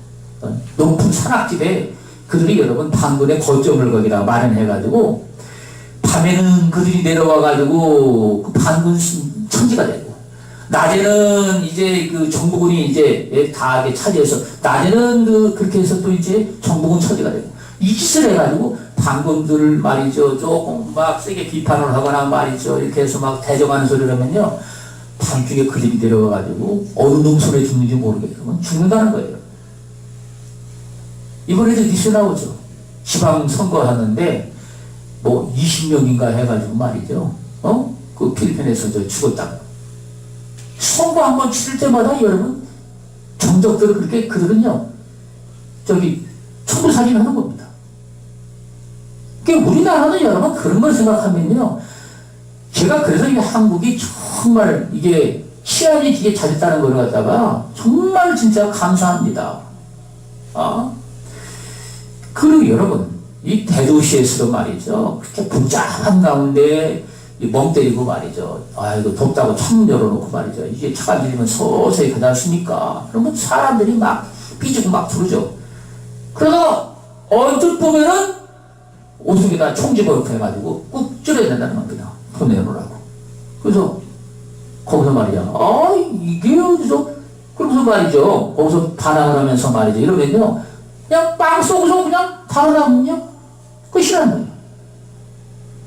Speaker 1: 높은 산악지대에 그들이 여러분 반군의 거점을 거기다 마련해가지고 밤에는 그들이 내려와가지고 그 반군 천지가 되고 낮에는 이제 그 정부군이 이제 다 차지해서 낮에는 그렇게 해서 또 이제 정부군 처지가 되고 이 짓을 해가지고 반군들을 말이죠 조금 막 세게 비판을 하거나 말이죠 이렇게 해서 막 대적하는 소리를 하면요 밤중에 그들이 내려와가지고 어느 놈 손에 죽는지 모르겠지만 죽는다는 거예요. 이번에도 뉴스 나오죠. 지방선거 하는데 20명인가 해가지고 말이죠 그 필리핀에서 죽었다고. 선거 한번 치를 때마다 여러분 정적들을 그렇게 그들은요 청부살인 하는 겁니다. 그러니까 우리나라는 여러분 그런 걸 생각하면요 제가 그래서 이 한국이 정말 이게 치안이 되게 잘했다는 걸 갖다가 정말 진짜 감사합니다. 그리고 여러분 이 대도시에서도 말이죠 그렇게 복잡한 가운데 멍 때리고 말이죠. 아이고 덥다고 창문 열어놓고 말이죠. 이게 차가 밀리면 서서히 가지 않습니까? 그러면 사람들이 막 삐지고 막 부르죠. 그러다가 언뜻 보면은 오숙에다 총집어넣고 해가지고 꾹 찌려야 된다는 겁니다. 돈 내놓으라고. 그래서 거기서 말이야. 이게 어디서, 그러면서 말이죠. 거기서 반항을 하면서 말이죠. 이러면요. 그냥 빵 쏘고서 그냥 달아나면요. 끝이라는 거예요.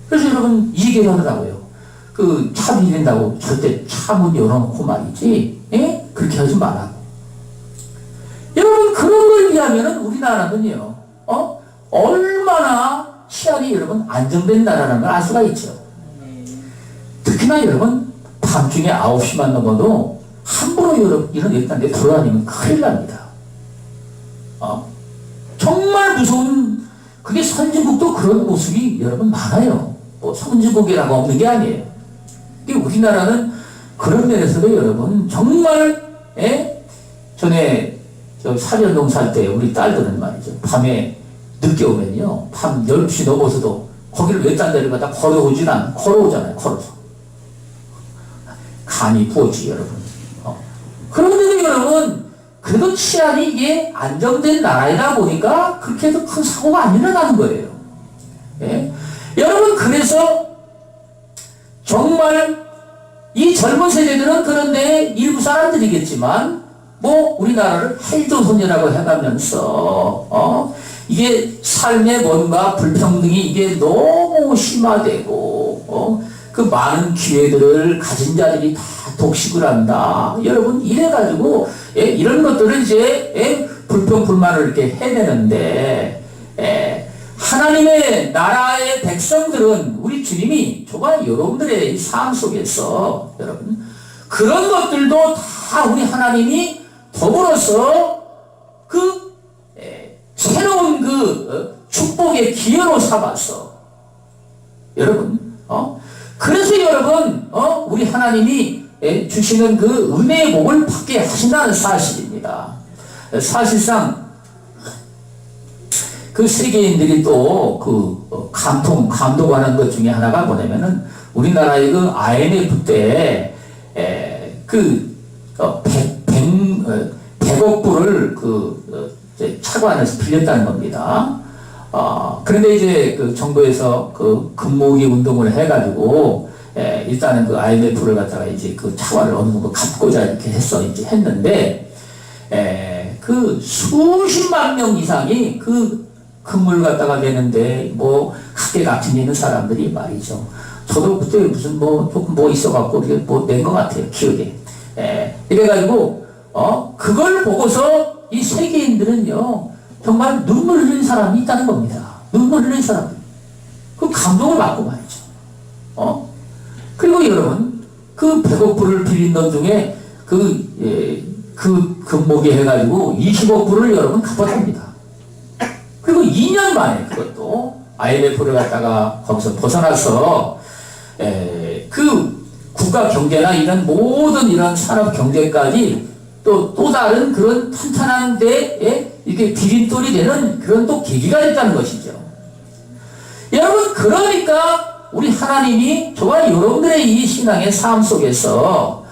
Speaker 1: 그래서 여러분, 이 얘기를 하더라고요. 그, 차 밀린다고 절대 차 문 열어놓고 말이지. 예? 그렇게 하지 말라고. 여러분, 그런 걸 위하면은 우리나라는요, 얼마나 치안이 여러분 안정된 나라라는 걸 알 수가 있죠. 특히나 여러분, 밤중에 9시만 넘어도 함부로 여러분, 이런 일단 내 돌아다니면 큰일 납니다. 정말 무서운, 그게 선진국도 그런 모습이 여러분 많아요. 뭐 선진국이라고 없는 게 아니에요. 우리나라는 그런 면에서도 여러분, 정말, 전에 사전동 살 때 우리 딸들은 말이죠. 밤에 늦게 오면요. 밤 10시 넘어서도 거기를 외딴 데를 갖다 걸어오잖아요. 걸어서. 간이 부었지, 여러분. 그런데도 여러분, 그래도 치안이 이게 안정된 나라이다 보니까 그렇게 해도 큰 사고가 안 일어나는 거예요. 예? 여러분, 그래서 정말 이 젊은 세대들은 그런데 일부 사람들이겠지만, 뭐, 우리나라를 헬조선이라고 해가면서, 이게 삶의 뭔가 불평등이 이게 너무 심화되고, 그 많은 기회들을 가진 자들이 다 독식을 한다. 여러분, 이래가지고, 이런 것들을 이제, 불평불만을 이렇게 해내는데, 하나님의 나라의 백성들은 우리 주님이 정말 여러분들의 이 삶 속에서, 여러분, 그런 것들도 다 우리 하나님이 더불어서 그 새로운 그 축복의 기회로 삼아서 여러분 그래서 여러분 우리 하나님이 주시는 그 은혜의 복을 받게 하신다는 사실입니다. 사실상 그 세계인들이 또 그 감동하는 것 중에 하나가 뭐냐면은 우리나라의 그 IMF 때 그 100억 불을 차관에서 빌렸다는 겁니다. 그런데 이제 그 정부에서 그 금모으기 운동을 해가지고, 일단은 그 IMF를 갖다가 이제 그 차관을 어느 정도 갚고자 이렇게 했는데, 그 수십만 명 이상이 그 금을 갖다가 내는데, 뭐, 각계각층에 있는 사람들이 말이죠. 저도 그때 무슨 조금 있어갖고, 이게 낸 것 같아요, 기억에. 이래가지고, 그걸 보고서 이 세계인들은요, 정말 눈물 흘리는 사람이 있다는 겁니다. 눈물 흘리는 사람. 그 감동을 받고 말이죠. 그리고 여러분, 그 100억 불을 빌린 돈 중에 그 금목에 해가지고 20억 불을 여러분 갚았답니다. 그리고 2년 만에 그것도 IMF를 갖다가 거기서 벗어나서, 그 국가 경제나 이런 모든 이런 산업 경제까지 또 다른 그런 탄탄한 데에 이게 디딤돌이 되는 그런 또 계기가 됐다는 것이죠. 여러분, 그러니까 우리 하나님이 저와 여러분들의 이 신앙의 삶 속에서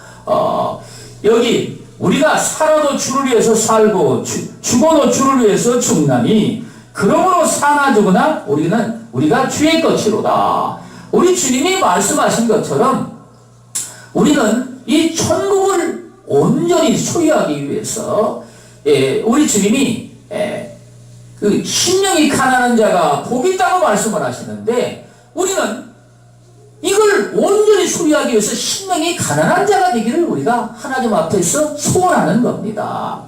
Speaker 1: 여기 우리가 살아도 주를 위해서 살고 죽어도 주를 위해서 죽나니 그러므로 사나 죽으나 우리가 주의 것이로다. 우리 주님이 말씀하신 것처럼 우리는 이 천국을 온전히 소유하기 위해서 우리 주님이 그 심령이 가난한 자가 복이 있다고 말씀을 하시는데 우리는 이걸 온전히 소유하기 위해서 심령이 가난한 자가 되기를 우리가 하나님 앞에서 소원하는 겁니다.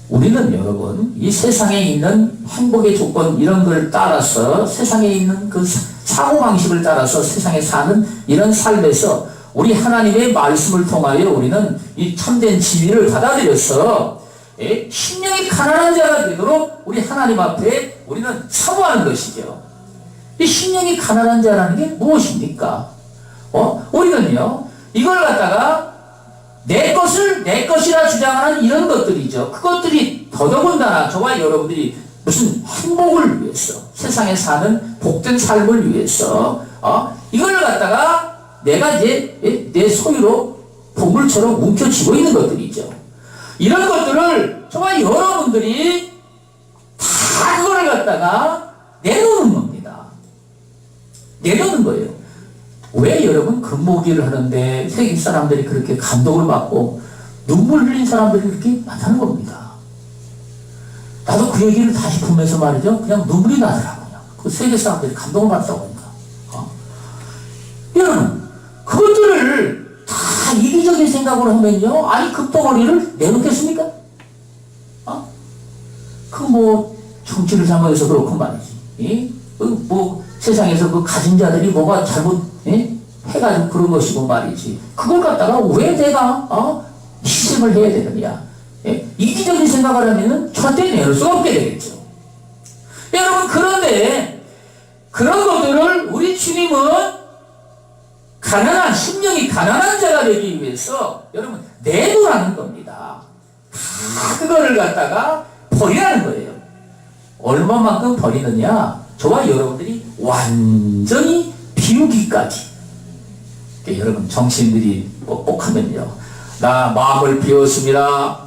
Speaker 1: 우리는 여러분 이 세상에 있는 행복의 조건 이런 걸 따라서 세상에 있는 그 사고방식을 따라서 세상에 사는 이런 삶에서 우리 하나님의 말씀을 통하여 우리는 이 참된 진리를 받아들여서 심령이 가난한 자가 되도록 우리 하나님 앞에 우리는 사모하는 것이죠. 이 심령이 가난한 자라는 게 무엇입니까? 우리는요 이걸 갖다가 내 것을 내 것이라 주장하는 이런 것들이죠. 그것들이 더더군다나 저와 여러분들이 무슨 행복을 위해서 세상에 사는 복된 삶을 위해서 이걸 갖다가 내가 이제 내 소유로 보물처럼 움켜쥐고 있는 것들이죠. 이런 것들을 저와 여러분들이 다 그거를 내려는 거예요. 왜 여러분 금모기를 하는데 세계 사람들이 그렇게 감동을 받고 눈물 흘린 사람들이 그렇게 많다는 겁니다. 나도 그 얘기를 다시 보면서 말이죠. 그냥 눈물이 나더라고요. 그 세계 사람들이 감동을 받다고 하니까. 여러분, 그것들을 다 이기적인 생각으로 하면요. 아니, 그 덩어리를 내놓겠습니까? 정치를 잘못해서 그렇고 말이지. 세상에서 그 가진 자들이 뭐가 잘못, 해가지고 그런 것이고 말이지. 그걸 갖다가 왜 내가, 희생을 해야 되느냐. 이기적인 생각을 하면은 절대 내놓을 수가 없게 되겠죠. 여러분, 그런데 그런 것들을 우리 주님은 심령이 가난한 자가 되기 위해서 여러분 내놓으라는 겁니다. 다 그거를 갖다가 버리라는 거예요. 얼마만큼 버리느냐? 저와 여러분들이 완전히 비우기까지. 여러분 정치인들이 꼭 하면요. 나 마음을 비웠습니다.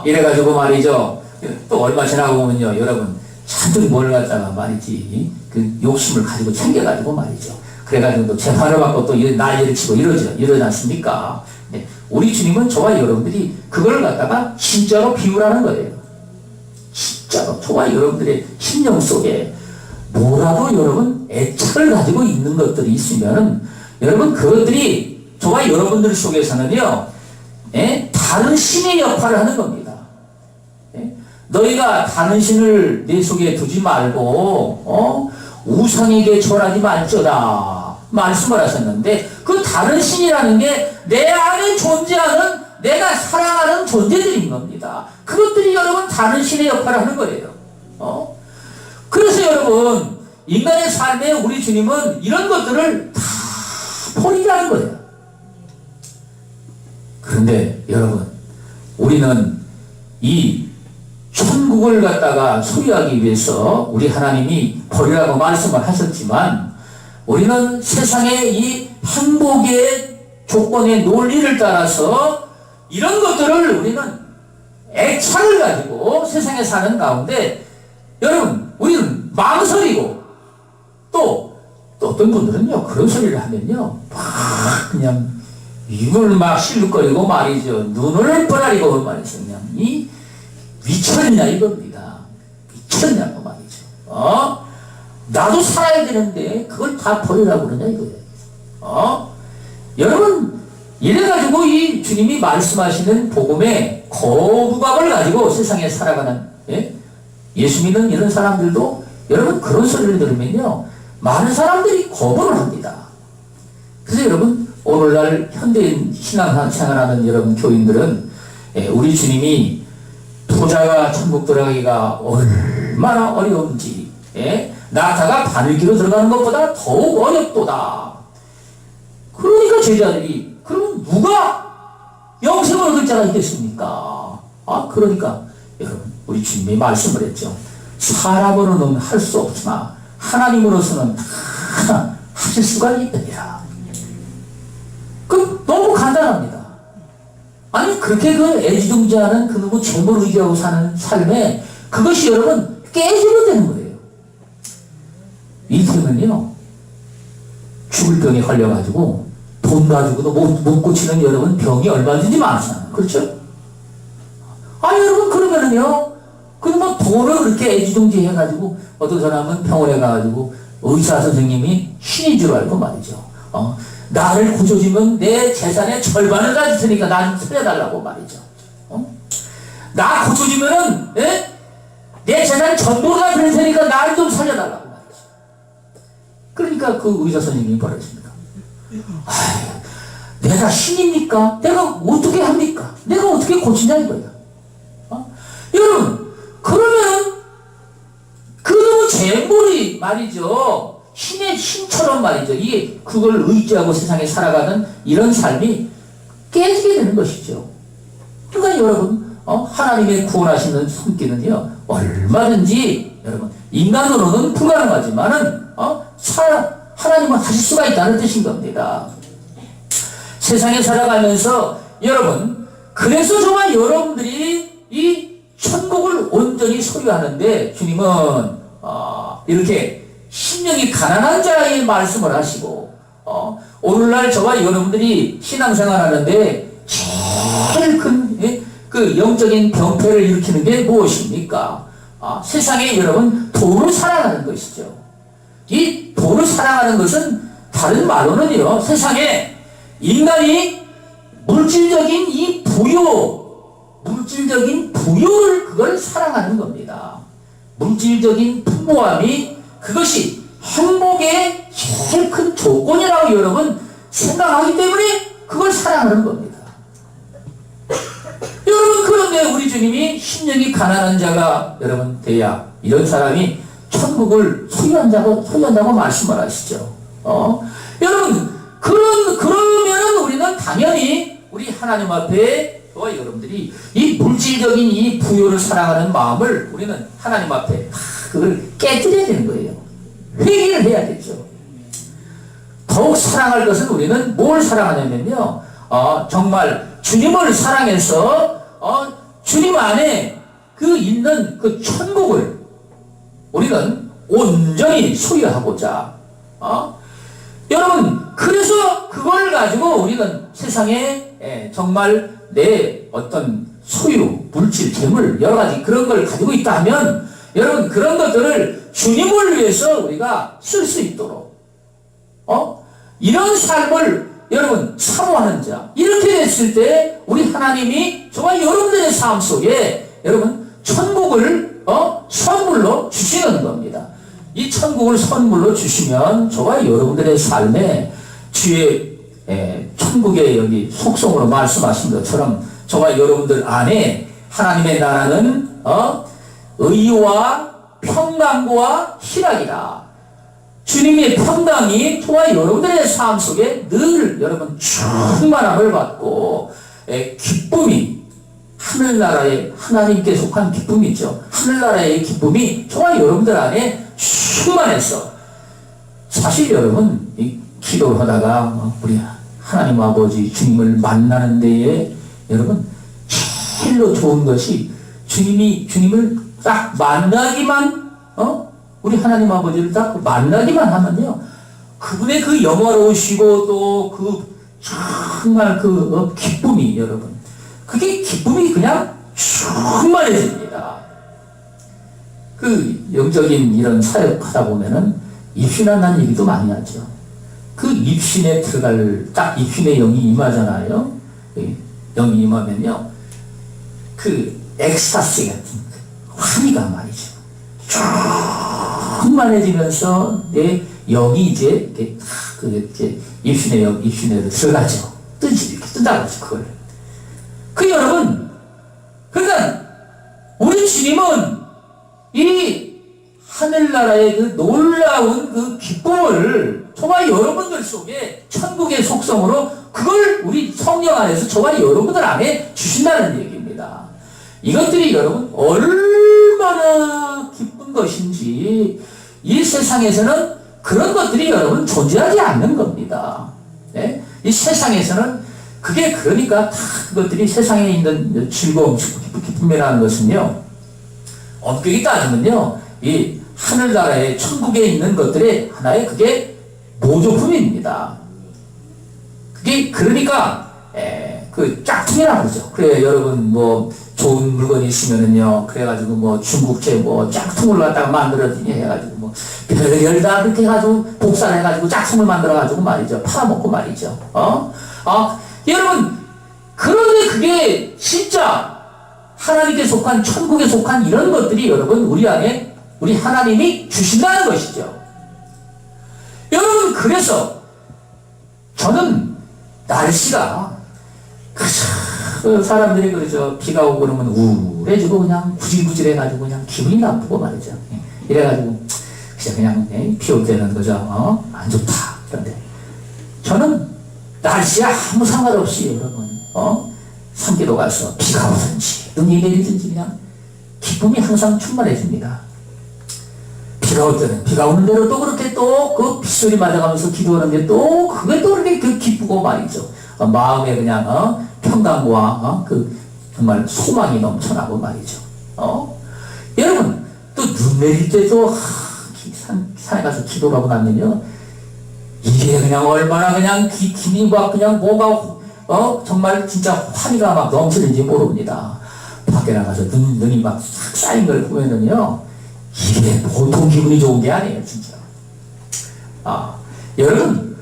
Speaker 1: 이래가지고 말이죠. 또 얼마 지나고 보면요. 여러분 잔뜩 뭘 갖다가 말이지. 그 욕심을 가지고 챙겨가지고 말이죠. 그래가지고 또 재판을 받고 또 난리를 치고 이러지 않습니까? 네. 우리 주님은 저와 여러분들이 그걸 갖다가 진짜로 비우라는 거예요. 진짜로 저와 여러분들의 심령 속에 뭐라도 여러분 애착을 가지고 있는 것들이 있으면은 여러분 그것들이 저와 여러분들 속에서는요, 다른 신의 역할을 하는 겁니다. 너희가 다른 신을 내 속에 두지 말고 우상에게 절하지 말지어다 말씀을 하셨는데 그 다른 신이라는 게 내 안에 존재하는 내가 사랑하는 존재들인 겁니다. 그것들이 여러분 다른 신의 역할을 하는 거예요. 그래서 여러분 인간의 삶에 우리 주님은 이런 것들을 다 버리라는 거예요. 그런데 여러분 우리는 이 천국을 갖다가 소유하기 위해서 우리 하나님이 버리라고 말씀을 하셨지만 우리는 세상의 이 행복의 조건의 논리를 따라서 이런 것들을 우리는 애착을 가지고 세상에 사는 가운데 여러분 우리는 망설이고 또 어떤 분들은요 그런 소리를 하면요 막 그냥 입을 막 실룩거리고 말이죠. 눈을 뻔하리고 말이죠. 그냥 미쳤냐 이겁니다. 미쳤냐고 말이죠. 나도 살아야 되는데 그걸 다 버리라고 그러냐 이거예요. 여러분 이래가지고 이 주님이 말씀하시는 복음의 거부감을 가지고 세상에 살아가는 예수 믿는 이런 사람들도 여러분 그런 소리를 들으면요 많은 사람들이 거부를 합니다. 그래서 여러분 오늘날 현대인 신앙생활하는 여러분 교인들은 우리 주님이 부자가 천국 들어가기가 얼마나 어려운지 낙타가 바늘기로 들어가는 것보다 더욱 어렵도다. 그러니까 제자들이 그러면 누가 영생을 얻을 자가 있겠습니까? 그러니까 여러분 우리 주님이 말씀을 했죠. 사람으로는 할 수 없으나 하나님으로서는 다 하실 수가 있느니라. 너무 간단합니다. 아니 그렇게 그 애지중지하는 그 누구 재물 의지하고 사는 삶에 그것이 여러분 깨지면 되는 거예요. 이태는요 죽을 병에 걸려가지고 돈 가지고도 못 고치는 여러분 병이 얼마든지 많잖아요. 그렇죠? 여러분 그러면은요 뭐 돈을 그렇게 애지중지 해가지고 어떤 사람은 병원에 가가지고 의사 선생님이 신인 줄 알고 말이죠. 나를 고쳐주면 내 재산의 절반을 가질 테니까 나 좀 살려달라고 말이죠. 나 고쳐주면은 내 재산 전부를 다 드릴 테니까 나를 좀 살려달라고 말이죠. 그러니까 그 의사 선생님이 버렸습니다. 내가 신입니까? 내가 어떻게 합니까? 내가 어떻게 고치냐 이거야. 여러분 그러면은 그 재물이 말이죠. 신의 신처럼 말이죠. 이게 그걸 의지하고 세상에 살아가는 이런 삶이 깨지게 되는 것이죠. 그러니까 여러분 하나님의 구원하시는 손길은요 얼마든지 여러분 인간으로는 불가능하지만은 하나님은 하실 수가 있다는 뜻인 겁니다. 세상에 살아가면서 여러분 그래서 정말 여러분들이 이 천국을 온전히 소유하는데 주님은 이렇게 심령이 가난한 자의 말씀을 하시고, 오늘날 저와 여러분들이 신앙생활 하는데 제일 큰 그 영적인 병폐를 일으키는 게 무엇입니까? 세상에 여러분 돈을 사랑하는 것이죠. 이 돈을 사랑하는 것은 다른 말로는요, 세상에 인간이 물질적인 이 물질적인 부요를 그걸 사랑하는 겁니다. 물질적인 풍부함이 그것이 행복의 제일 큰 조건이라고 여러분 생각하기 때문에 그걸 사랑하는 겁니다. 여러분, 그런데 우리 주님이 심령이 가난한 자가 여러분 돼야 이런 사람이 천국을 소유한다고 말씀을 하시죠. 여러분, 그러면은 우리는 당연히 우리 하나님 앞에 저와 여러분들이 이 물질적인 이 부요를 사랑하는 마음을 우리는 하나님 앞에 그걸 깨뜨려야 되는 거예요. 회개를 해야 되죠. 더욱 사랑할 것은 우리는 뭘 사랑하냐면요, 정말 주님을 사랑해서 주님 안에 그 있는 그 천국을 우리는 온전히 소유하고자, 여러분, 그래서 그걸 가지고 우리는 세상에 정말 내 어떤 소유, 물질, 재물, 여러 가지 그런 걸 가지고 있다 하면 여러분, 그런 것들을 주님을 위해서 우리가 쓸 수 있도록, 이런 삶을 여러분 사모하는 자, 이렇게 됐을 때 우리 하나님이 저와 여러분들의 삶 속에 여러분 천국을 선물로 주시는 겁니다. 이 천국을 선물로 주시면 저와 여러분들의 삶에 주의 천국의 여기 속성으로 말씀하신 것처럼 저와 여러분들 안에 하나님의 나라는 의와 평강과 희락이다. 주님의 평강이 저와 여러분들의 삶 속에 늘 여러분 충만함을 받고 기쁨이, 하늘나라의 하나님께 속한 기쁨이죠. 하늘나라의 기쁨이 저와 여러분들 안에 충만해서, 사실 여러분 이 기도를 하다가 우리 하나님 아버지 주님을 만나는 데에 여러분 제일로 좋은 것이 주님을 딱 만나기만, 우리 하나님 아버지를 딱 만나기만 하면요, 그분의 그 영화로우시고 또 그 정말 그 기쁨이 여러분, 그게 기쁨이 그냥 충만해집니다. 그 영적인 이런 사역하다 보면은 입신한다는 얘기도 많이 하죠. 그 입신에 딱 입신의 영이 임하잖아요. 영이 임하면요, 그 엑스타시 같은 환희가 말이죠. 충만해지면서 내 영이 이제 입신에로 들어가죠. 이렇게 뜬다고 하죠, 그걸. 여러분, 그러니까 우리 주님은 이 하늘나라의 그 놀라운 그 기쁨을 저와 여러분들 속에 천국의 속성으로 그걸 우리 성령 안에서 저와 여러분들 안에 주신다는 얘기입니다. 이것들이 여러분 얼마나 기쁜 것인지 이 세상에서는 그런 것들이 여러분 존재하지 않는 겁니다. 네? 이 세상에서는 그게 그러니까 다 그것들이 세상에 있는 즐거움, 기쁨이라는 것은요, 엄격히 따지면요, 이 하늘나라의 천국에 있는 것들의 하나의 그게 모조품입니다. 그게 그러니까 그 짝퉁이라고 그러죠. 그래 여러분 뭐 좋은 물건이 있으면은요, 그래가지고 뭐 중국제 뭐 짝퉁을 갖다가 만들어지니 해가지고 뭐 별별 다 그렇게 해가지고 복사를 해가지고 짝퉁을 만들어가지고 말이죠, 팔아먹고 말이죠. 여러분, 그런데 그게 진짜 하나님께 속한 천국에 속한 이런 것들이 여러분 우리 안에 우리 하나님이 주신다는 것이죠. 여러분, 그래서 저는 날씨가 사람들이 그러죠, 비가 오고 그러면 우울해지고 그냥 구질구질해가지고 그냥 기분이 나쁘고 말이죠. 이래가지고 그냥 비 올 때는 그죠, 안 좋다. 그런데 저는 날씨에 아무 상관없이 여러분 산기도 가서 비가 오든지 눈이 내리든지 그냥 기쁨이 항상 충만해집니다. 비가 올 때는 비가 오는 대로 또 그렇게 또 그 빗소리 맞아가면서 기도하는 게 또 그게 또 그렇게 기쁘고 말이죠. 마음에 그냥 평강과 그 정말 소망이 넘쳐나고 말이죠. 여러분, 또 눈 내릴 때도 산에 가서 기도를 하고 나면요, 이게 그냥 얼마나 그냥 김이 막 그냥 뭐가 정말 진짜 환희가 막 넘치는지 모릅니다. 밖에 나가서 눈이 막 쌓인 걸 보면은요, 이게 보통 기분이 좋은 게 아니에요, 진짜. 여러분,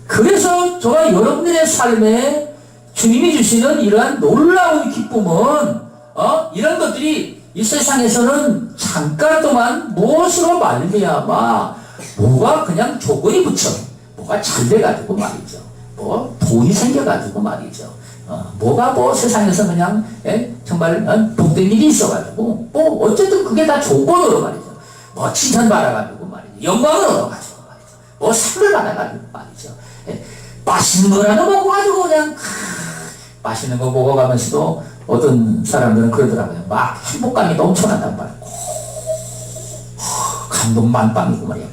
Speaker 1: 그래서 저와 여러분들의 삶에 주님이 주시는 이러한 놀라운 기쁨은, 이런 것들이 이 세상에서는 잠깐 동안 무엇으로 말미암아 뭐가 그냥 조건이 붙여, 뭐가 잘 돼가지고 말이죠. 뭐 돈이 생겨가지고 말이죠. 뭐가 뭐 세상에서 그냥 정말 복된 일이 있어가지고 뭐 어쨌든 그게 다 조건으로 말이죠. 뭐 칭찬받아가지고 말이죠. 영광을 얻어가지고 말이죠. 뭐 상을 받아가지고 말이죠. 맛있는 거라도 먹어가지고 그냥 맛있는 거 먹어가면서도 어떤 사람들은 그러더라고요. 막 행복감이 넘쳐난단 말이에요. 감동 만빵이고 말이에요.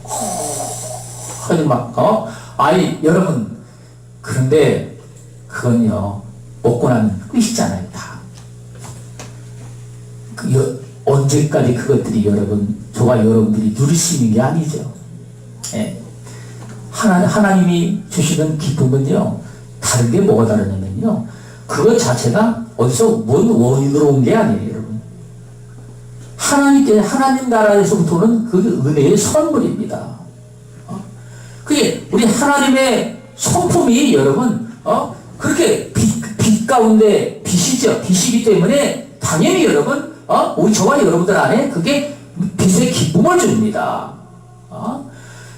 Speaker 1: 아니 여러분, 그런데 그건요 먹고 나면 끝이잖아요. 다 언제까지 그것들이 저와 여러분들이 누릴 수 있는 게 아니죠. 하나님이 주시는 기쁨은요, 다른 게 뭐가 다르냐면요, 그것 자체가 어디서 뭔 원인으로 온 게 아니에요, 여러분. 하나님 나라에서부터는 그 은혜의 선물입니다. 그게 우리 하나님의 성품이 여러분, 그렇게 빛 가운데 빛이죠. 빛이기 때문에 당연히 여러분, 우리 저와 여러분들 안에 그게 빛의 기쁨을 줍니다.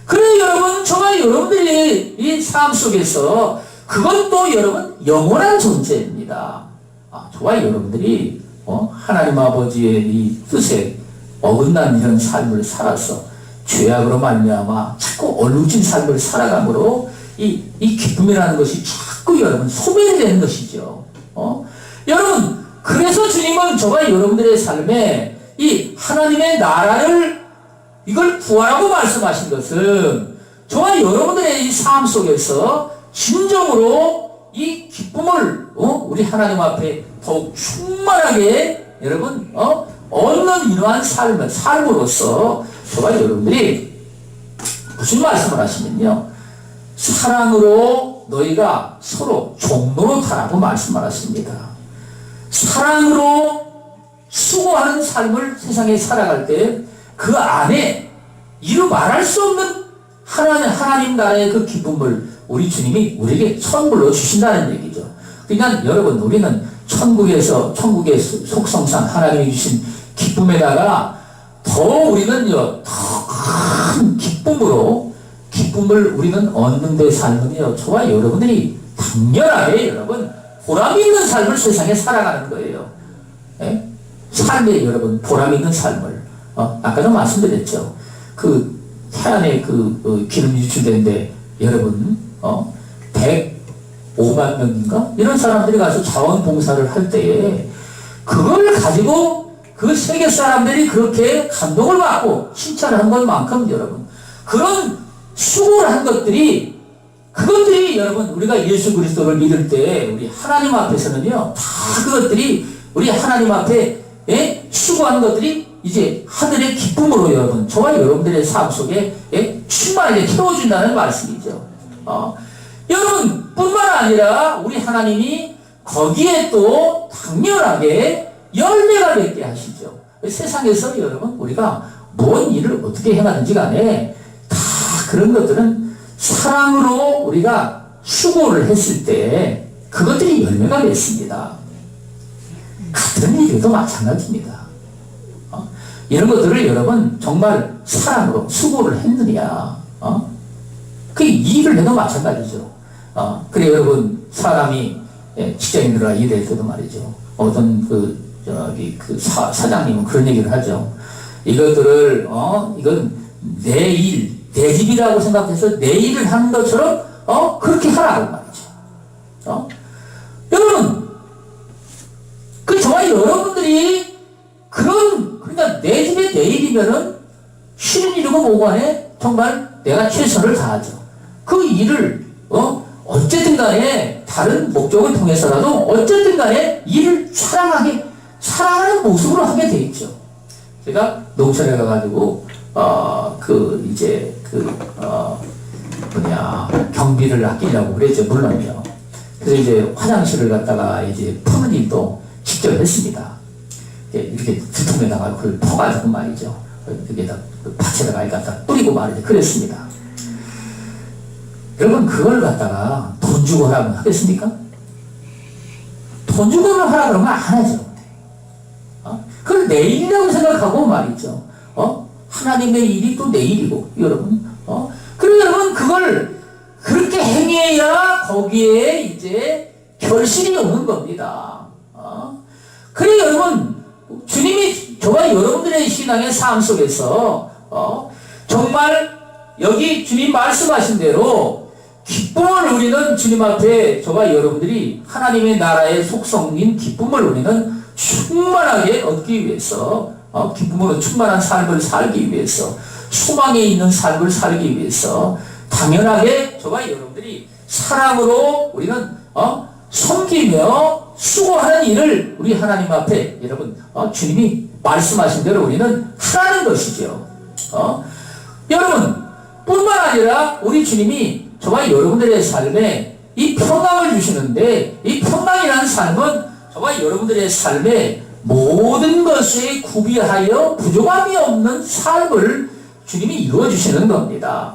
Speaker 1: 그래 여러분, 저와 여러분들이 이 삶 속에서 그것도 여러분 영원한 존재입니다. 저와 여러분들이 하나님 아버지의 이 뜻에 어긋난 이런 삶을 살아서 죄악으로 말미암아 자꾸 얼룩진 삶을 살아감으로 이 기쁨이라는 것이 자꾸 여러분 소멸이 되는 것이죠. 여러분, 그래서 주님은 저와 여러분들의 삶에 이 하나님의 나라를 이걸 구하라고 말씀하신 것은 저와 여러분들의 이 삶 속에서 진정으로 이 기쁨을 우리 하나님 앞에 더욱 충만하게 여러분 얻는 이러한 삶으로서 저와 여러분들이 무슨 말씀을 하시면요, 사랑으로 너희가 서로 종로로 타라고 말씀하셨습니다. 사랑으로 수고하는 삶을 세상에 살아갈 때 그 안에 이루 말할 수 없는 하나님 나라의 그 기쁨을 우리 주님이 우리에게 선물로 주신다는 얘기죠. 그러니까 여러분, 우리는 천국의 속성상 하나님이 주신 기쁨에다가 더 우리는요, 더 큰 기쁨을 우리는 얻는 데 삶은요, 저와 여러분들이 당연하게 여러분 보람 있는 삶을 세상에 살아가는 거예요. 삶에 여러분 보람 있는 삶을 아까도 말씀드렸죠. 그 태안에 기름이 유출되는데 여러분 105만 명인가 이런 사람들이 가서 자원봉사를 할 때에 그걸 가지고 그 세계 사람들이 그렇게 감동을 받고 칭찬을 한 것만큼 여러분 그런 수고를 한 것들이 그것들이 여러분 우리가 예수 그리스도를 믿을 때 우리 하나님 앞에서는요 다 그것들이 우리 하나님 앞에 수고하는 것들이 이제 하늘의 기쁨으로 여러분 저와 여러분들의 삶 속에 충만하게 채워준다는 말씀이죠. 여러분 뿐만 아니라 우리 하나님이 거기에 또 당연하게 열매가 맺게 하시죠. 세상에서 여러분 우리가 뭔 일을 어떻게 행하는지 간에 다 그런 것들은 사랑으로 우리가 수고를 했을 때 그것들이 열매가 맺습니다. 같은 일도 마찬가지입니다. 이런 것들을 여러분 정말 사랑으로 수고를 했느냐, 그 일을 해도 마찬가지죠. 그래 여러분 사람이 직장인들과 일할 때도 말이죠. 어떤 사장님은 그런 얘기를 하죠. 이것들을 이건 내 일, 내 집이라고 생각해서 내 일을 하는 것처럼 그렇게 하라고 말이죠. 여러분 저와 여러분들이 그러니까 내 집에 내 일이면은 쉬는 일이고 뭐고 안에 정말 내가 최선을 다하죠. 그 일을 어쨌든 간에 다른 목적을 통해서라도 어쨌든 간에 일을 사랑하는 모습으로 하게 돼 있죠. 제가 농촌에 가가지고 경비를 아끼려고 그랬죠, 물론요. 그래서 이제 화장실을 갖다가 이제 푸는 일도 직접 했습니다. 이렇게 두통에다가 그걸 퍼가지고 말이죠. 여기에다 밭에다가 갖다 뿌리고 말이죠. 그랬습니다. 여러분, 그걸 갖다가 돈 주고 하라면 하겠습니까? 돈 주고 하라 그러면 안 하죠. 그걸 내 일이라고 생각하고 말이죠. 하나님의 일이 또 내 일이고, 여러분. 그리고 여러분, 그걸 그렇게 행해야 거기에 이제 결실이 오는 겁니다. 그래, 여러분, 주님이 저와 여러분들의 신앙의 삶 속에서, 정말 여기 주님 말씀하신 대로 기쁨을 우리는 주님 앞에 저와 여러분들이 하나님의 나라의 속성인 기쁨을 우리는 충만하게 얻기 위해서, 기쁨으로 충만한 삶을 살기 위해서, 소망에 있는 삶을 살기 위해서 당연하게 저와 여러분들이 사랑으로 우리는 섬기며 수고하는 일을 우리 하나님 앞에 여러분 주님이 말씀하신 대로 우리는 하라는 것이죠. 여러분 뿐만 아니라 우리 주님이 저와 여러분들의 삶에 이 평강을 주시는데, 이 평강이라는 삶은 저와 여러분들의 삶에 모든 것에 구비하여 부족함이 없는 삶을 주님이 이루어주시는 겁니다.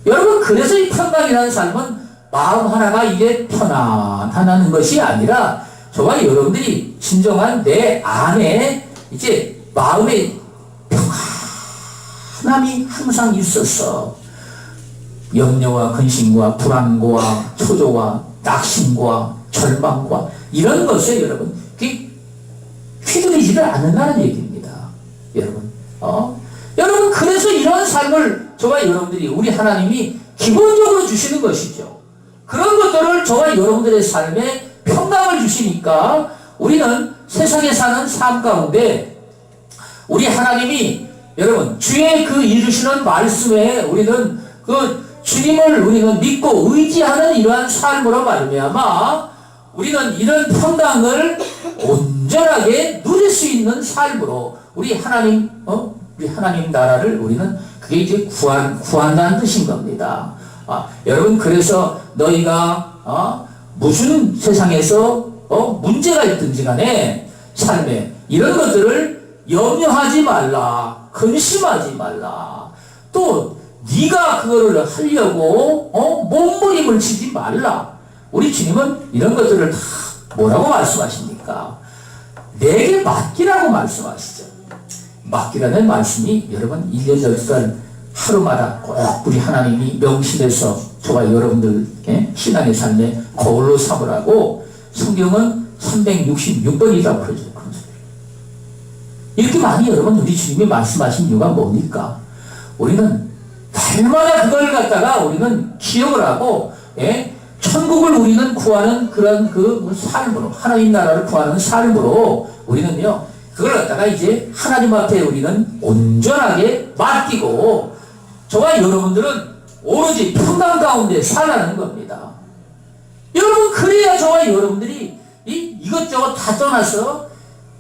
Speaker 1: 여러분, 그래서 이 평강이라는 삶은 마음 하나가 이게 편안하다는 것이 아니라 저와 여러분들이 진정한 내 안에 이제 마음의 평안함이 항상 있어서 염려와 근심과 불안과 초조와 낙심과 절망과 이런 것에 여러분 휘둘리지를 않는다는 얘기입니다. 여러분, 여러분, 그래서 이런 삶을 저와 여러분들이 우리 하나님이 기본적으로 주시는 것이죠. 그런 것들을 저와 여러분들의 삶에 평강을 주시니까 우리는 세상에 사는 삶 가운데 우리 하나님이 여러분 주의 그 이루시는 말씀에 우리는 그 주님을 우리는 믿고 의지하는 이러한 삶으로 말미암아 우리는 이런 평강을 온전하게 누릴 수 있는 삶으로 우리 하나님 나라를 우리는 그게 이제 구한다는 뜻인 겁니다. 여러분, 그래서 너희가 무슨 세상에서 문제가 있든지 간에 삶에 이런 것들을 염려하지 말라, 근심하지 말라, 또 네가 그거를 하려고 몸부림을 치지 말라. 우리 주님은 이런 것들을 다 뭐라고 말씀하십니까? 내게 맡기라고 말씀하시죠. 맡기라는 말씀이 여러분 1년 12달 하루마다 꼭 우리 하나님이 명심해서 저와 여러분들의 신앙의 삶에 거울로 삼으라고 성경은 366번이라고 그러죠. 이렇게 많이 여러분 우리 주님이 말씀하신 이유가 뭡니까? 우리는 날마다 그걸 갖다가 우리는 기억을 하고 천국을 우리는 구하는 그런 그 삶으로, 하나님 나라를 구하는 삶으로 우리는요 그걸 갖다가 이제 하나님 앞에 우리는 온전하게 맡기고 저와 여러분들은 오로지 평강 가운데 살라는 겁니다. 여러분, 그래야 저와 여러분들이 이것저것 다 떠나서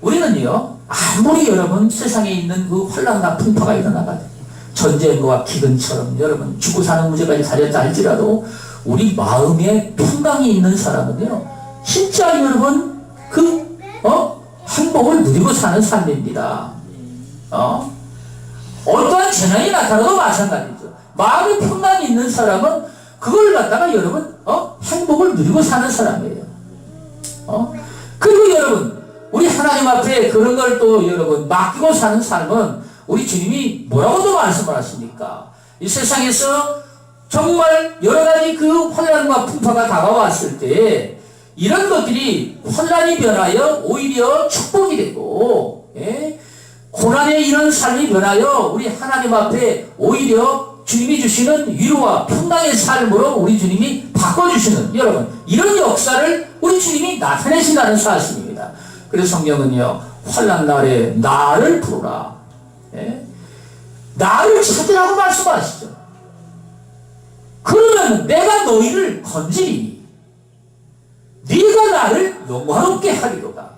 Speaker 1: 우리는요 아무리 여러분 세상에 있는 그 혼란과 풍파가 일어나가지고 전쟁과 기근처럼 여러분 죽고 사는 문제까지 가졌다 할지라도 우리 마음에 평강이 있는 사람은요 진짜 여러분 행복을 누리고 사는 삶입니다. 어떠한 재난이 나타나도 마찬가지죠. 마음에 평강이 있는 사람은 그걸 갖다가 여러분 행복을 누리고 사는 사람이에요. 그리고 여러분 우리 하나님 앞에 그런 걸 또 여러분 맡기고 사는 삶은 우리 주님이 뭐라고도 말씀을 하십니까? 이 세상에서 정말 여러 가지 그 혼란과 풍파가 다가왔을 때 이런 것들이 혼란이 변하여 오히려 축복이 되고 고난의 이런 삶이 변하여 우리 하나님 앞에 오히려 주님이 주시는 위로와 평강의 삶으로 우리 주님이 바꿔주시는 여러분 이런 역사를 우리 주님이 나타내신다는 사실입니다. 그래서 성경은요 환난 날에 나를 부르라, 나를 찾으라고 말씀하시죠. 그러면 내가 너희를 건지리니 네가 나를 영화롭게 하리로다.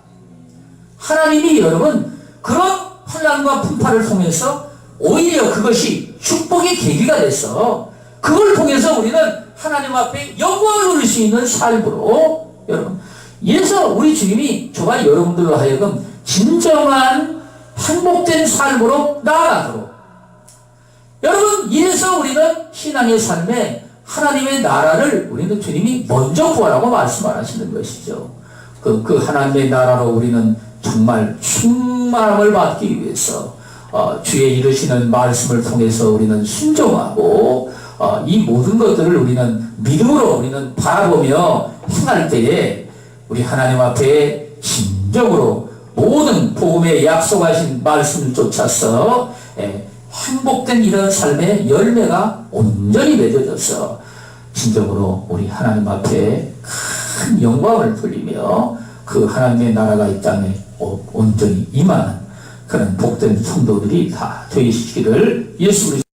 Speaker 1: 하나님이 여러분 그런 환난과 풍파를 통해서 오히려 그것이 축복의 계기가 돼서 그걸 통해서 우리는 하나님 앞에 영광을 누릴 수 있는 삶으로 여러분 이래서 우리 주님이 저와 여러분들로 하여금 진정한 행복된 삶으로 나아가도록 여러분 이래서 우리는 신앙의 삶에 하나님의 나라를 우리는 주님이 먼저 구하라고 말씀하시는 것이죠. 그 하나님의 나라로 우리는 정말 충만함을 받기 위해서 주의 이르시는 말씀을 통해서 우리는 순종하고 이 모든 것들을 우리는 믿음으로 우리는 바라보며 행할 때에 우리 하나님 앞에 진정으로 모든 복음에 약속하신 말씀을 쫓아서 행복된 이런 삶의 열매가 온전히 맺어져서 진정으로 우리 하나님 앞에 큰 영광을 돌리며 그 하나님의 나라가 이 땅에 온전히 임하는 그런 복된 성도들이 다 되시기를 예수 그리스도